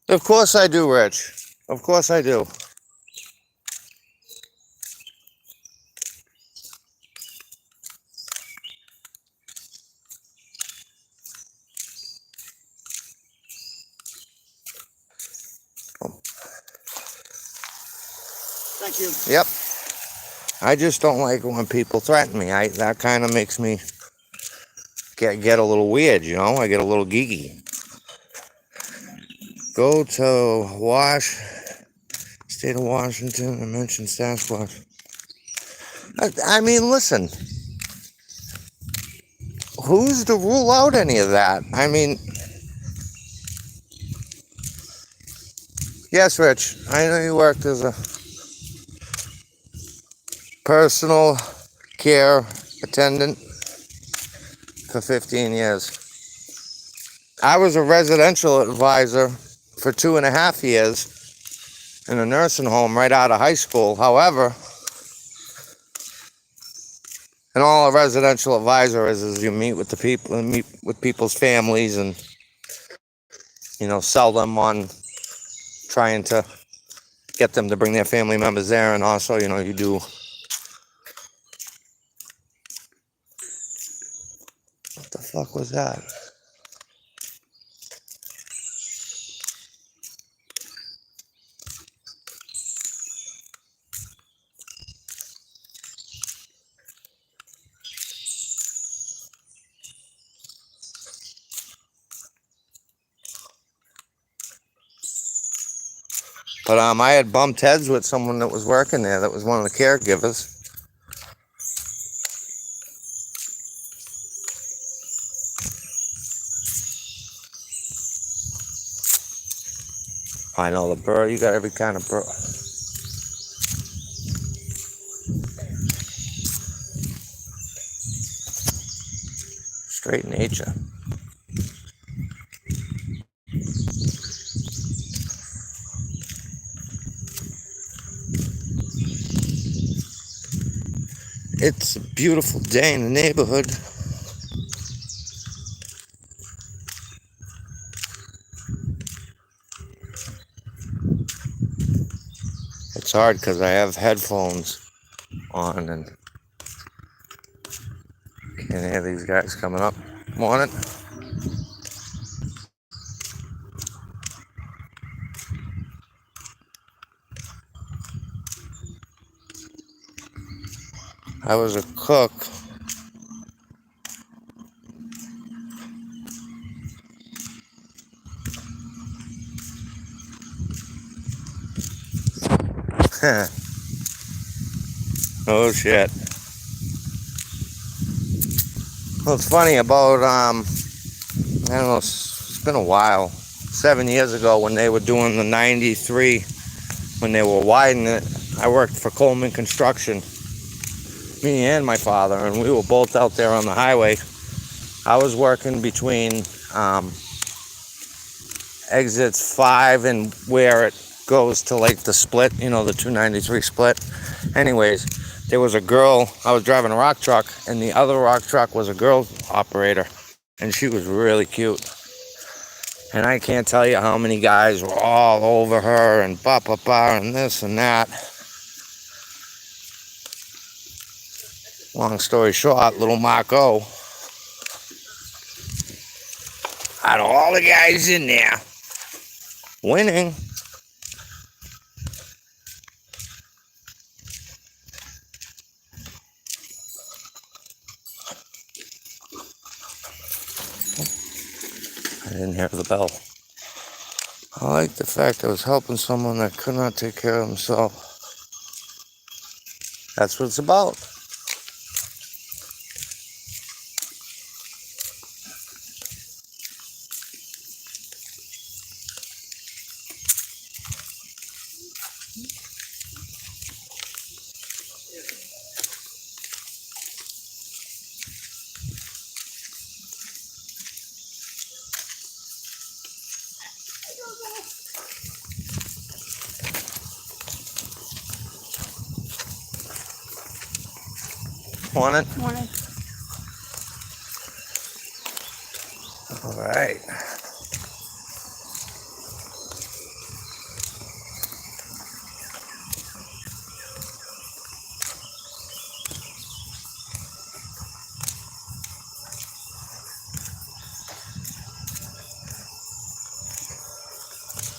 Of course I do, Rich. Of course I do. Thank you. Yep. I just don't like when people threaten me. That kind of makes me get a little weird, you know? I get a little geeky. Go to state of Washington, and mention Sasquatch. I mean, listen. Who's to rule out any of that? I mean, yes, Rich, I know you worked as a personal care attendant for 15 years. I was a residential advisor for 2.5 years in a nursing home right out of high school. However, and all a residential advisor is you meet with the people and meet with people's families and, you know, sell them on trying to get them to bring their family members there. And also, you know, you do... What the fuck was that? But I had bumped heads with someone that was working there that was one of the caregivers. I know the bird. You got every kind of bird. Straight nature. It's a beautiful day in the neighborhood. It's hard because I have headphones on and can't hear these guys coming up. Morning. I was a cook. Oh shit. Well, it's funny about I don't know, it's been a while. 7 years ago when they were doing the 93, when they were widening it, I worked for Coleman Construction. Me and my father, and we were both out there on the highway. I was working between exits 5 and where it goes to like the split, the 293 split. Anyways, there was a girl, I was driving a rock truck, and the other rock truck was a girl operator, and she was really cute. And I can't tell you how many guys were all over her and and this and that. Long story short, little Marco, out of all the guys in there, winning. I didn't hear the bell. I like the fact I was helping someone that could not take care of himself. That's what it's about. Morning. Morning. All right.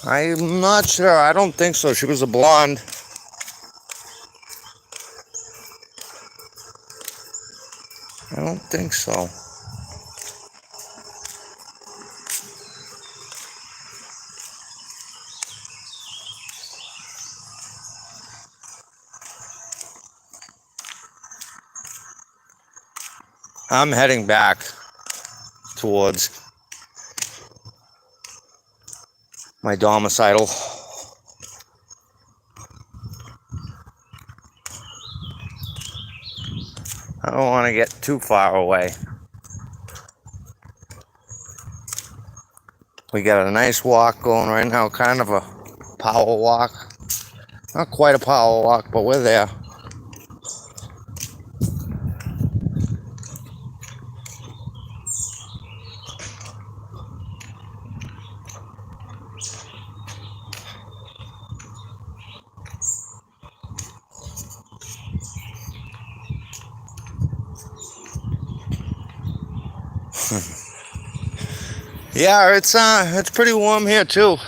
I'm not sure. I don't think so. She was a blonde. I don't think so. I'm heading back towards my domicile. I don't want to get too far away. We got a nice walk going right now, kind of a power walk. Not quite a power walk, but we're there. Yeah, it's pretty warm here too,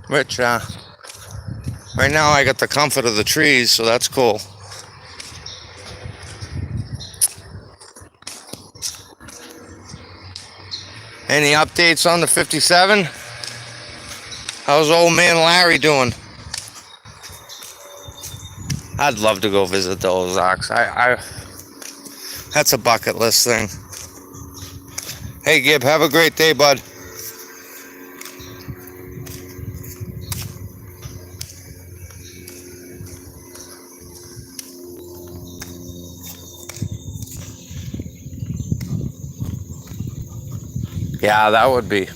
Rich. Right now I got the comfort of the trees, so that's cool. Any updates on the 57? How's old man Larry doing? I'd love to go visit the Ozarks. That's a bucket list thing. Hey Gib, have a great day, bud. Yeah, that would be.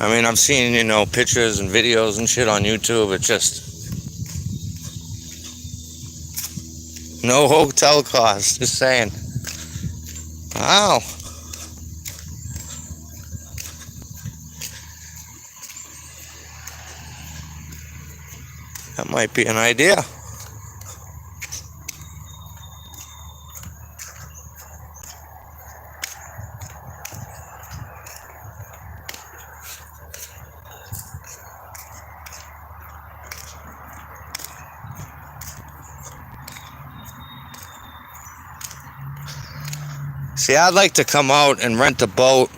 I mean, I've seen, pictures and videos and shit on YouTube. It's just no hotel costs. Just saying. Wow. That might be an idea. See, I'd like to come out and rent a boat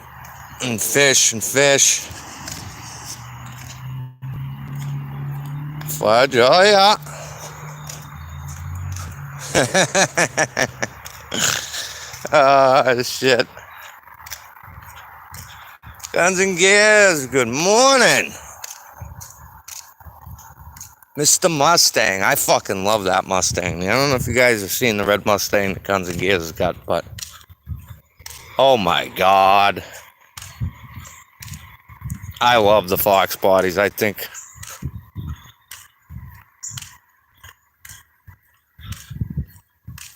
and fish and fish. Fudge, oh yeah. Oh, shit. Guns and Gears, good morning. Mr. Mustang. I fucking love that Mustang. I don't know if you guys have seen the red Mustang that Guns and Gears has got, but oh my god. I love the Fox bodies, I think.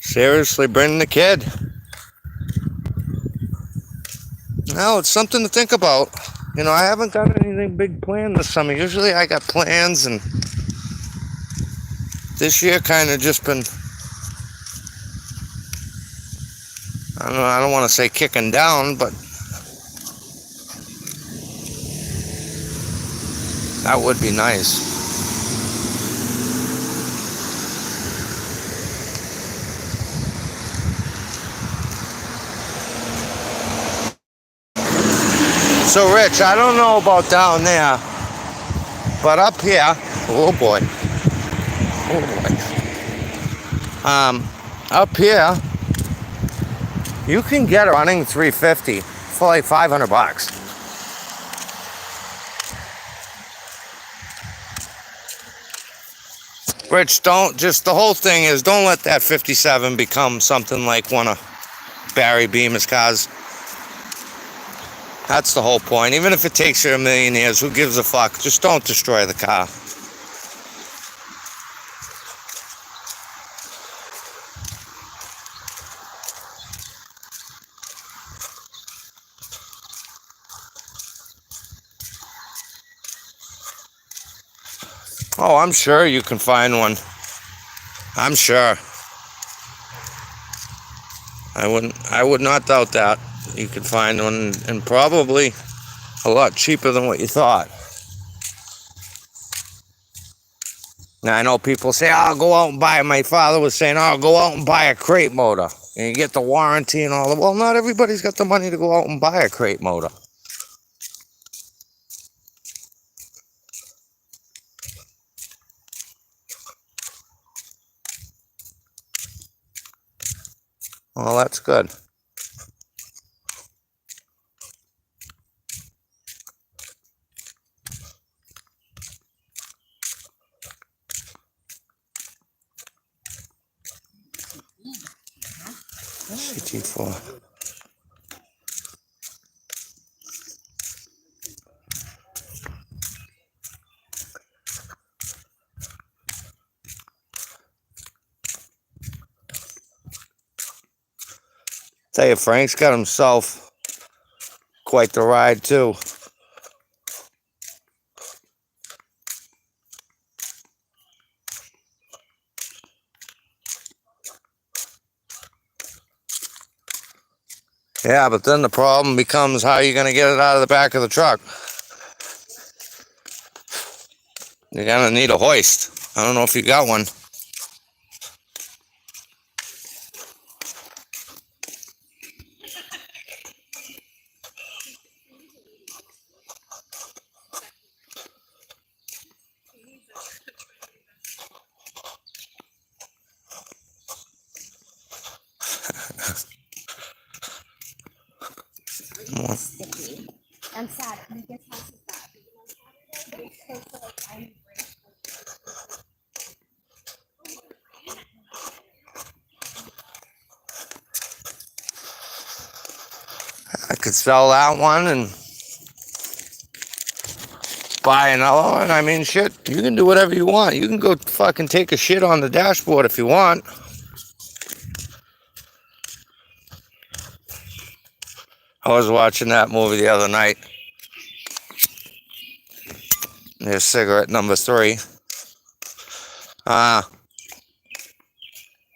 Seriously, bring the kid. No, it's something to think about. I haven't got anything big planned this summer. Usually I got plans, and this year kind of just been, I don't want to say kicking down, but that would be nice. So, Rich, I don't know about down there, but up here, oh boy, up here, you can get a running 350 for like $500. Rich, the whole thing is, don't let that 57 become something like one of Barry Beamer's cars. That's the whole point. Even if it takes you a million years, who gives a fuck? Just don't destroy the car. Oh, I'm sure you can find one. I'm sure. I would not doubt that. You could find one, and probably a lot cheaper than what you thought. Now, I know people say, "Oh, go out and buy." My father was saying, "Oh, go out and buy a crate motor, and you get the warranty and all that." Well, not everybody's got the money to go out and buy a crate motor. Well, that's good. CT4. Tell you, Frank's got himself quite the ride too. Yeah, but then the problem becomes how you're going to get it out of the back of the truck. You're going to need a hoist. I don't know if you got one. I'm sad. I could sell that one and buy another one. I mean, shit, you can do whatever you want. You can go fucking take a shit on the dashboard if you want. I was watching that movie the other night. There's cigarette number 3.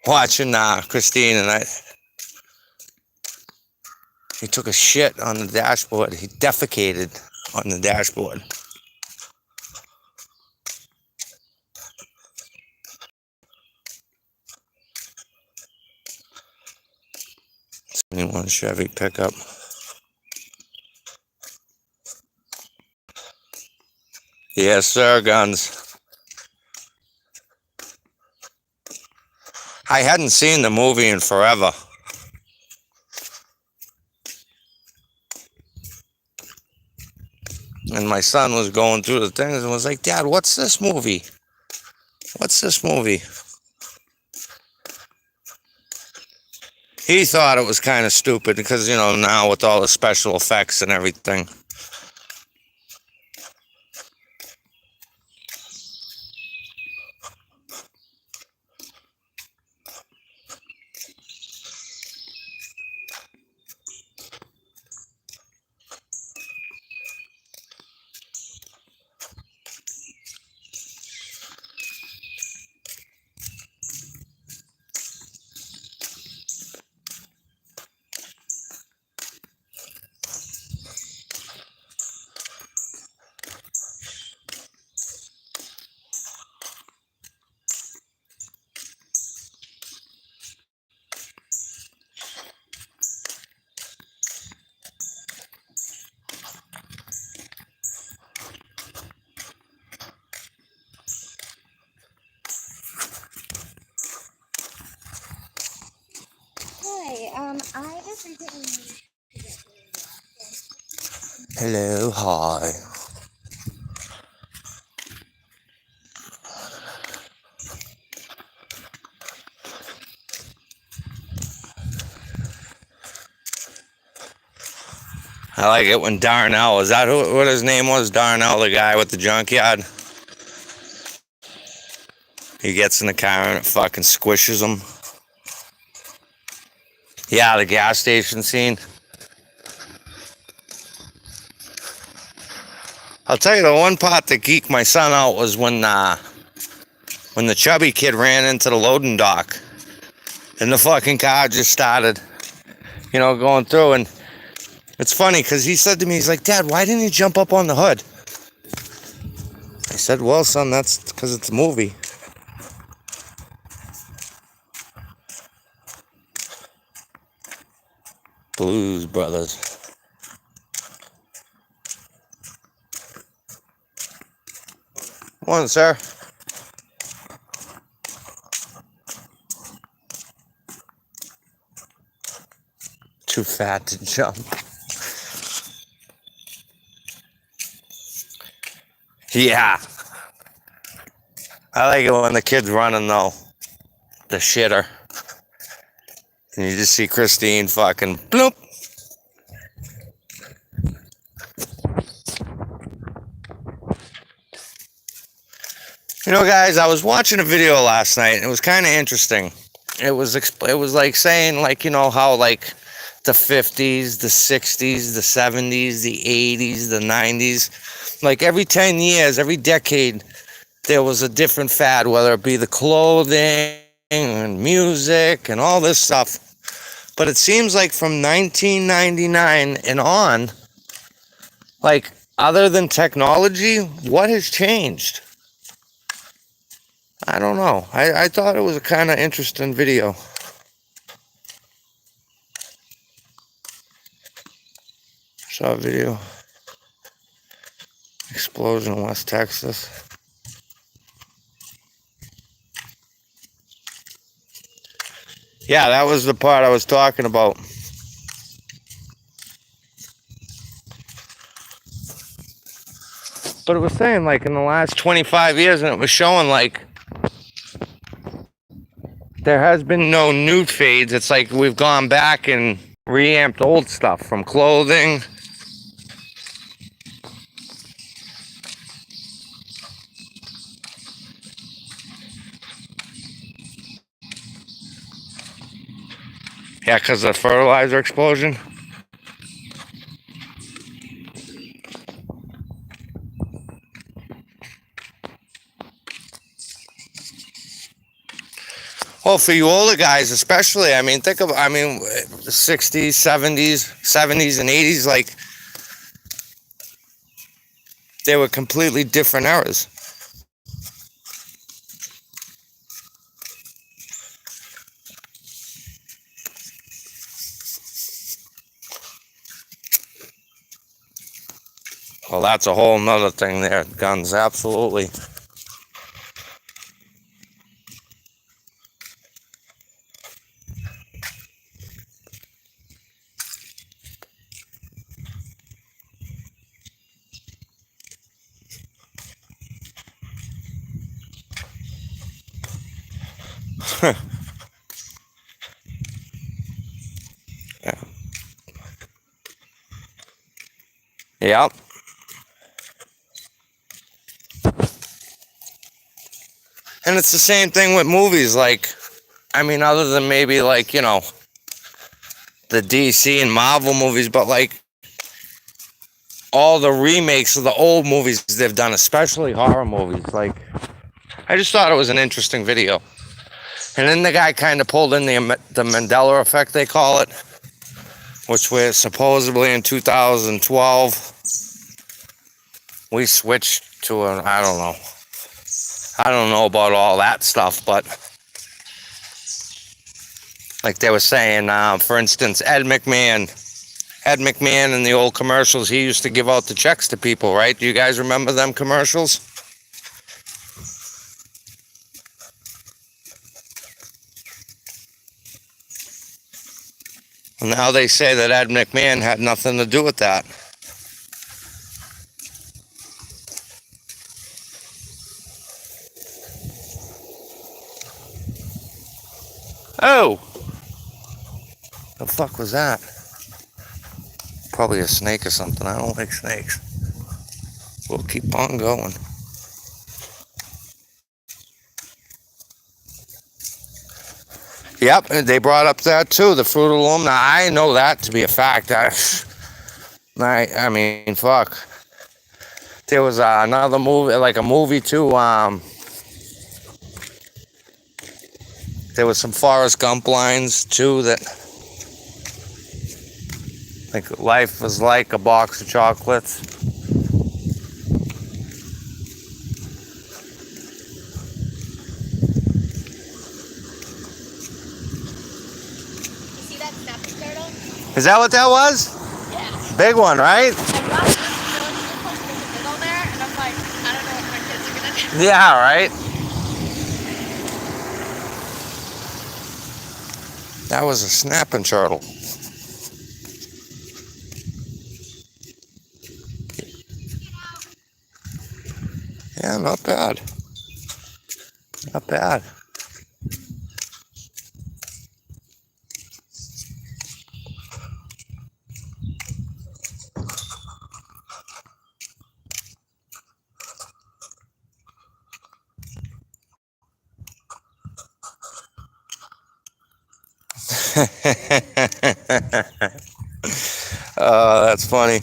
Watching Christine, and he took a shit on the dashboard. He defecated on the dashboard. Anyone Chevy pickup. Yes, sir, guns. I hadn't seen the movie in forever. And my son was going through the things and was like, Dad, what's this movie? What's this movie? He thought it was kind of stupid because, you know, now with all the special effects and everything. I just recently. Hello, hi. I like it when Darnell, is that what his name was? Darnell, the guy with the junkyard? He gets in the car and it fucking squishes him. Yeah, the gas station scene. I'll tell you, the one part that geeked my son out was when the chubby kid ran into the loading dock and the fucking car just started, you know, going through. And it's funny because he said to me, he's like, Dad, why didn't you jump up on the hood? I said, well, son, that's because it's a movie. Blues Brothers. Morning, sir. Too fat to jump. Yeah. I like it when the kid's running, though. The shitter. And you just see Christine fucking bloop. You know, guys, I was watching a video last night and it was kind of interesting. It was like saying, like, you know, how like the 50s, the 60s, the 70s, the 80s, the 90s, like every 10 years, every decade, there was a different fad, whether it be the clothing and music and all this stuff. But it seems like from 1999 and on, like, other than technology, what has changed? I don't know. I thought it was a kind of interesting video. Saw a video. Explosion in West Texas. Yeah, that was the part I was talking about. But it was saying, like, in the last 25 years, and it was showing, like, there has been no nude fades. It's like we've gone back and reamped old stuff from clothing. Yeah, because of the fertilizer explosion. Well, for you older guys, especially, I mean, think of, I mean, 60s, 70s, and 80s, like, they were completely different eras. Well, that's a whole nother thing there. Guns, absolutely. Yep. And it's the same thing with movies. Like, I mean, other than maybe like, you know, the DC and Marvel movies, but like all the remakes of the old movies they've done, especially horror movies. Like, I just thought it was an interesting video. And then the guy kind of pulled in the Mandela effect, they call it, which was supposedly in 2012. We switched to an, I don't know. I don't know about all that stuff, but like they were saying, for instance, Ed McMahon in the old commercials, he used to give out the checks to people, right? Do you guys remember them commercials? And now they say that Ed McMahon had nothing to do with that. Oh! The fuck was that? Probably a snake or something. I don't like snakes. We'll keep on going. Yep, and they brought up that too, the Fruit of the Loom. Now, I know that to be a fact. I mean, fuck. There was another movie, like a movie too. There was some Forrest Gump lines too that, like, life was like a box of chocolates. You see that snapping turtle? Is that what that was? Yeah. Big one, right? I watched this big on there, and I'm like, I don't know what my kids are gonna do. Yeah, right? That was a snapping turtle. Yeah, not bad. Not bad. Oh, that's funny.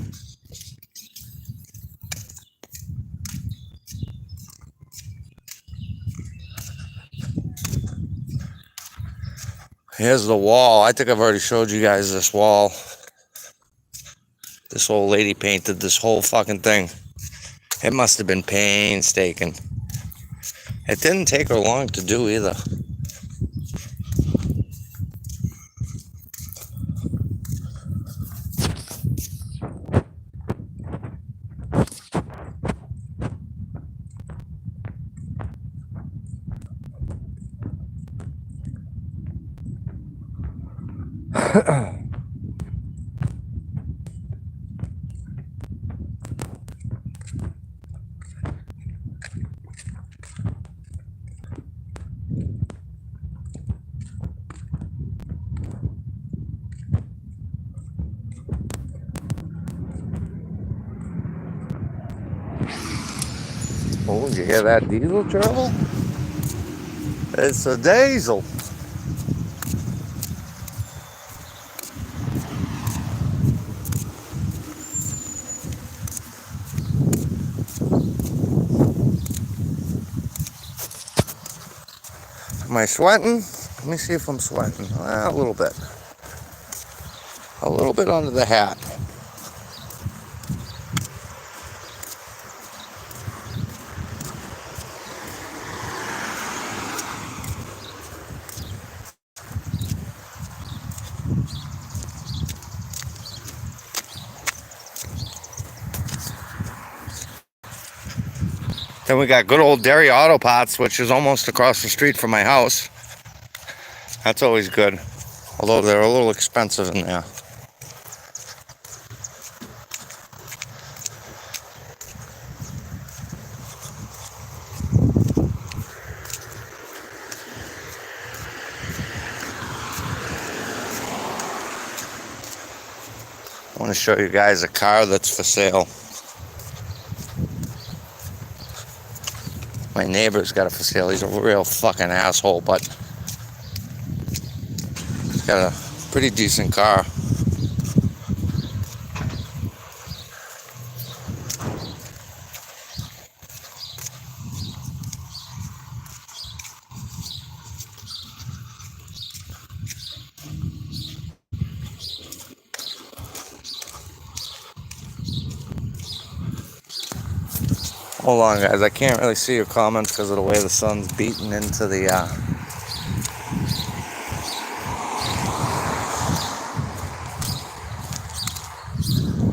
Here's the wall. I think I've already showed you guys this wall. This old lady painted this whole fucking thing. It must have been painstaking. It didn't take her long to do either. Oh, you hear that diesel trouble? It's a diesel. Am I sweating? Let me see if I'm sweating. A little bit. A little bit under the hat. Then we got good old Dairy Auto Pots, which is almost across the street from my house. That's always good. Although they're a little expensive in there. I want to show you guys a car that's for sale. My neighbor's got it for sale. He's a real fucking asshole, but he's got a pretty decent car. Hold on, guys. I can't really see your comments because of the way the sun's beating into the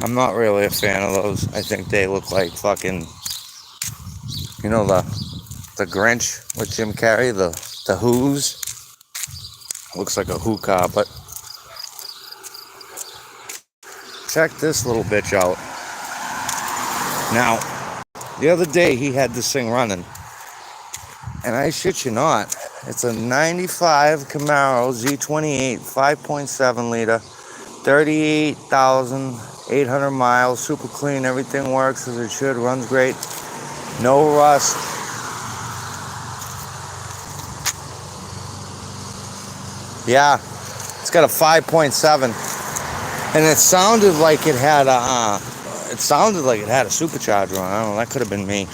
I'm not really a fan of those. I think they look like fucking, you know, the Grinch with Jim Carrey, the Who's. Looks like a Who car, but check this little bitch out. Now, the other day he had this thing running, and I shit you not, it's a 95 Camaro Z28 5.7 liter, 38,800 miles, super clean, everything works as it should, runs great, no rust. Yeah, it's got a 5.7, and it sounded like it had a supercharger on. I don't know, that could have been me.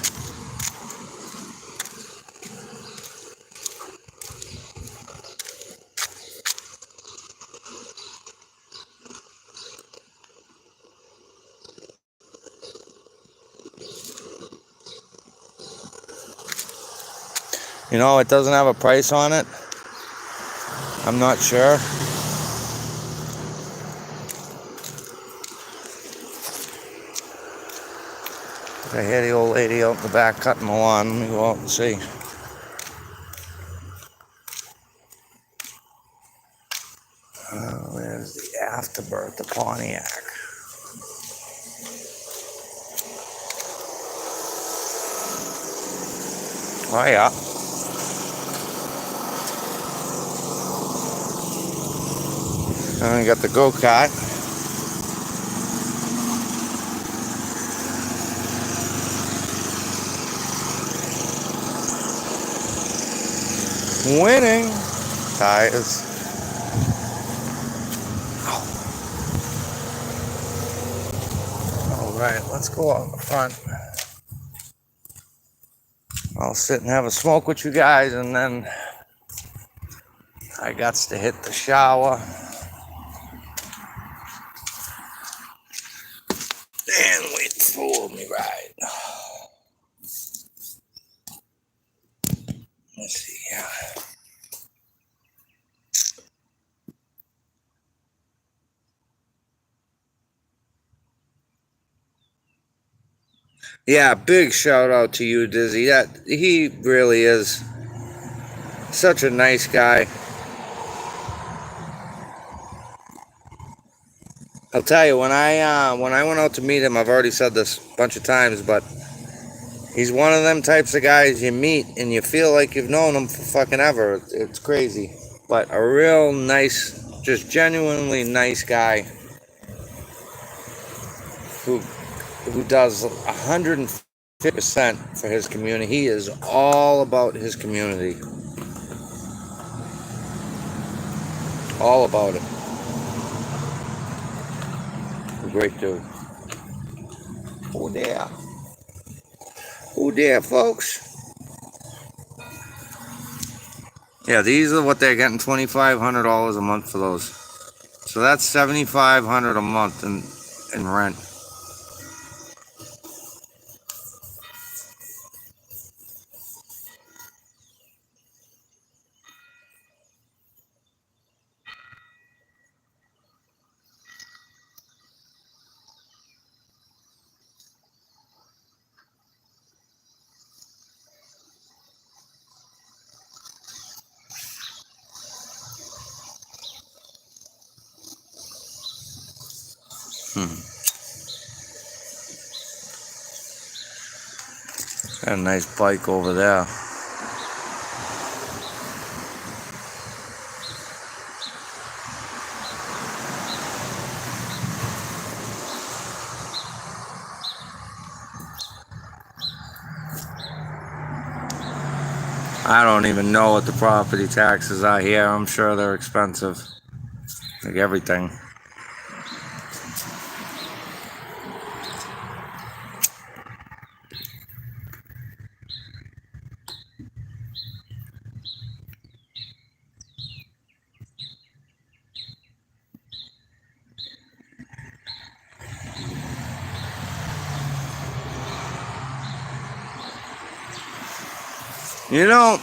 You know, it doesn't have a price on it. I'm not sure. I hear the old lady out in the back cutting the lawn. Let me go out and see. There's the Afterbirth, the Pontiac. Oh yeah. And we got the go-kart. Winning tires. All right, let's go out in the front. I'll sit and have a smoke with you guys, and then I got to hit the shower and wait for me ride. Let's see here. Yeah, big shout out to you, Dizzy. He really is such a nice guy. I'll tell you, when I went out to meet him, I've already said this a bunch of times, but he's one of them types of guys you meet and you feel like you've known him for fucking ever. It's crazy. But a real nice, just genuinely nice guy who does 100 50% for his community. He is all about his community. All about it. Great dude. Oh there. Oh there, folks. Yeah, these are what they're getting, $2,500 a month for those. So that's $7,500 a month in rent. Got a nice bike over there. I don't even know what the property taxes are here. I'm sure they're expensive. Like everything. You know,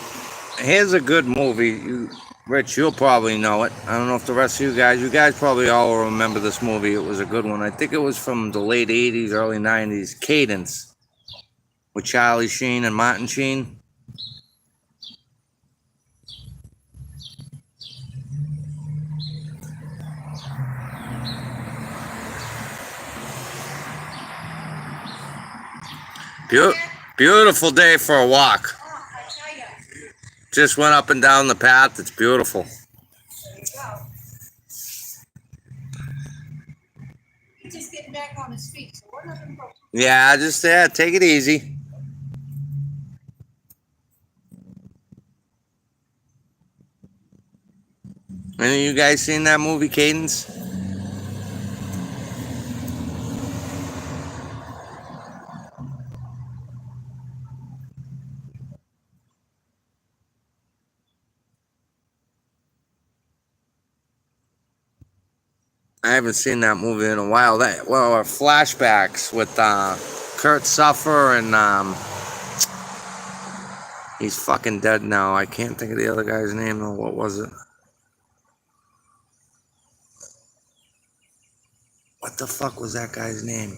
here's a good movie. Rich, you'll probably know it. I don't know if the rest of you guys probably all remember this movie. It was a good one. I think it was from the late 80s, early 90s. Cadence. With Charlie Sheen and Martin Sheen. Beautiful day for a walk. Just went up and down the path. It's beautiful. He's just getting back on his feet, so we're nothing but. Yeah, just take it easy. Any of you guys seen that movie, Cadence? I haven't seen that movie in a while. Flashbacks with Kurt Suffer and he's fucking dead now. I can't think of the other guy's name though. What was it? What the fuck was that guy's name?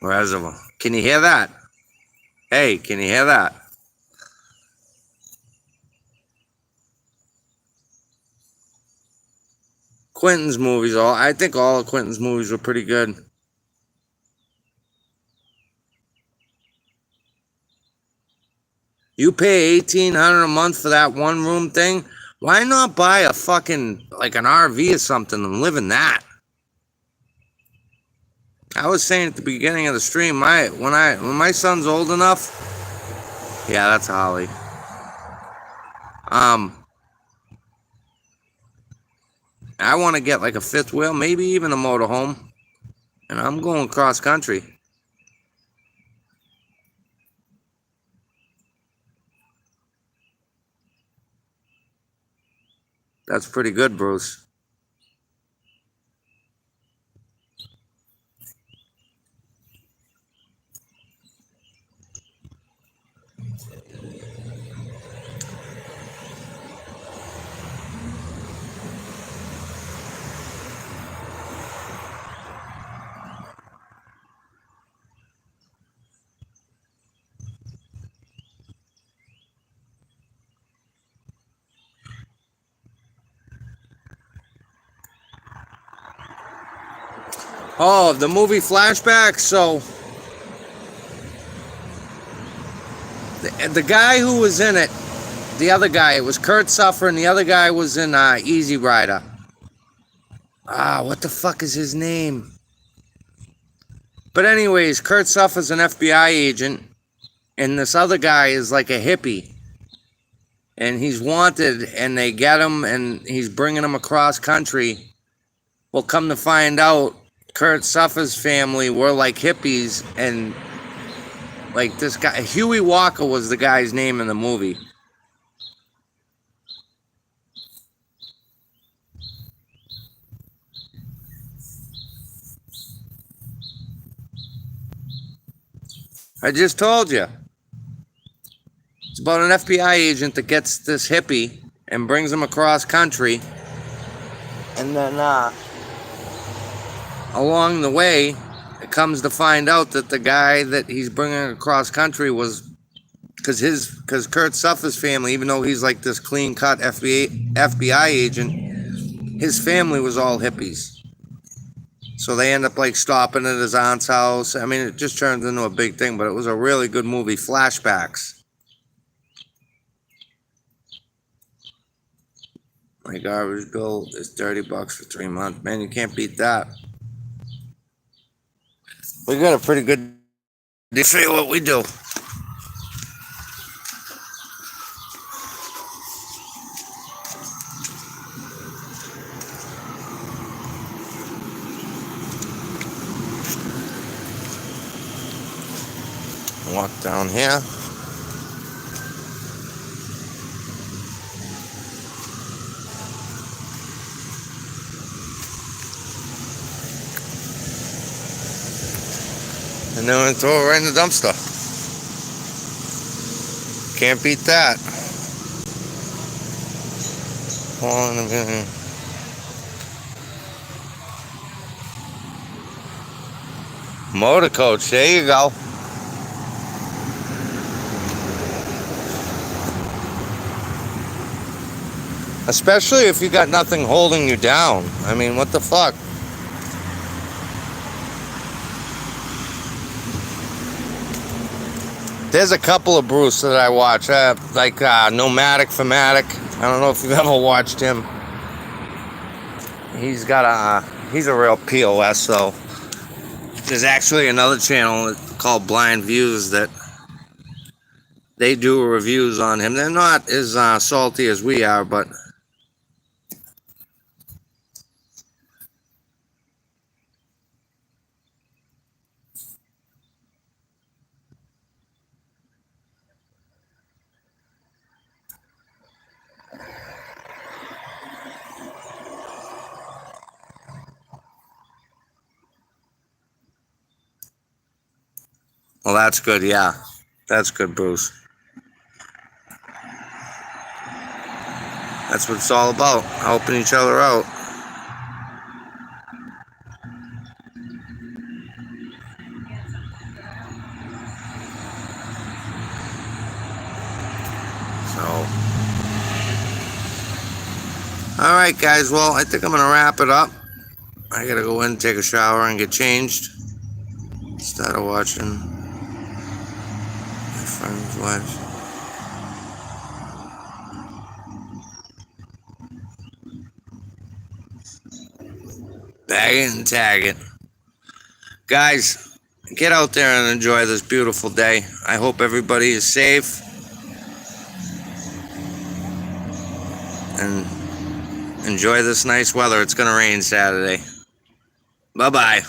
Reservoir. Can you hear that? Hey, can you hear that? Quentin's movies, I think all of Quentin's movies were pretty good. You pay $1,800 a month for that one room thing. Why not buy a fucking like an RV or something and live in that? I was saying at the beginning of the stream, when my son's old enough, yeah, that's Holly. I want to get like a fifth wheel, maybe even a motorhome, and I'm going cross country. That's pretty good, Bruce. Oh, the movie Flashback. So the guy who was in it, the other guy, it was Kurt Suffer, and the other guy was in Easy Rider. What the fuck is his name? But anyways, Kurt Suffolk's an FBI agent, and this other guy is like a hippie. And he's wanted, and they get him, and he's bringing him across country. Well, come to find out, Kurt Suffolk's family were like hippies, and like this guy, Huey Walker was the guy's name in the movie. I just told you. It's about an FBI agent that gets this hippie and brings him across country. And then along the way, it comes to find out that the guy that he's bringing across country was, because Kurt Suffolk's family, even though he's like this clean-cut FBI agent, his family was all hippies. So they end up like stopping at his aunt's house. I mean, it just turns into a big thing, but it was a really good movie. Flashbacks. My garbage bill is $30 for 3 months. Man, you can't beat that. We got a pretty good deal. Show you what we do. Walk down here. And then we throw it right in the dumpster. Can't beat that. Motor coach, there you go. Especially if you got nothing holding you down. I mean, what the fuck? There's a couple of Bruce that I watch, like Nomadic Fanatic. I don't know if you've ever watched him. He's a real POS though. There's actually another channel called Blind Views that they do reviews on him. They're not as salty as we are, but well, that's good, yeah. That's good, Bruce. That's what it's all about, helping each other out. So, all right, guys, well, I think I'm going to wrap it up. I got to go in, take a shower, and get changed. Started watching my friend's wife. Bag it and tag it. Guys, get out there and enjoy this beautiful day. I hope everybody is safe. And enjoy this nice weather. It's going to rain Saturday. Bye-bye.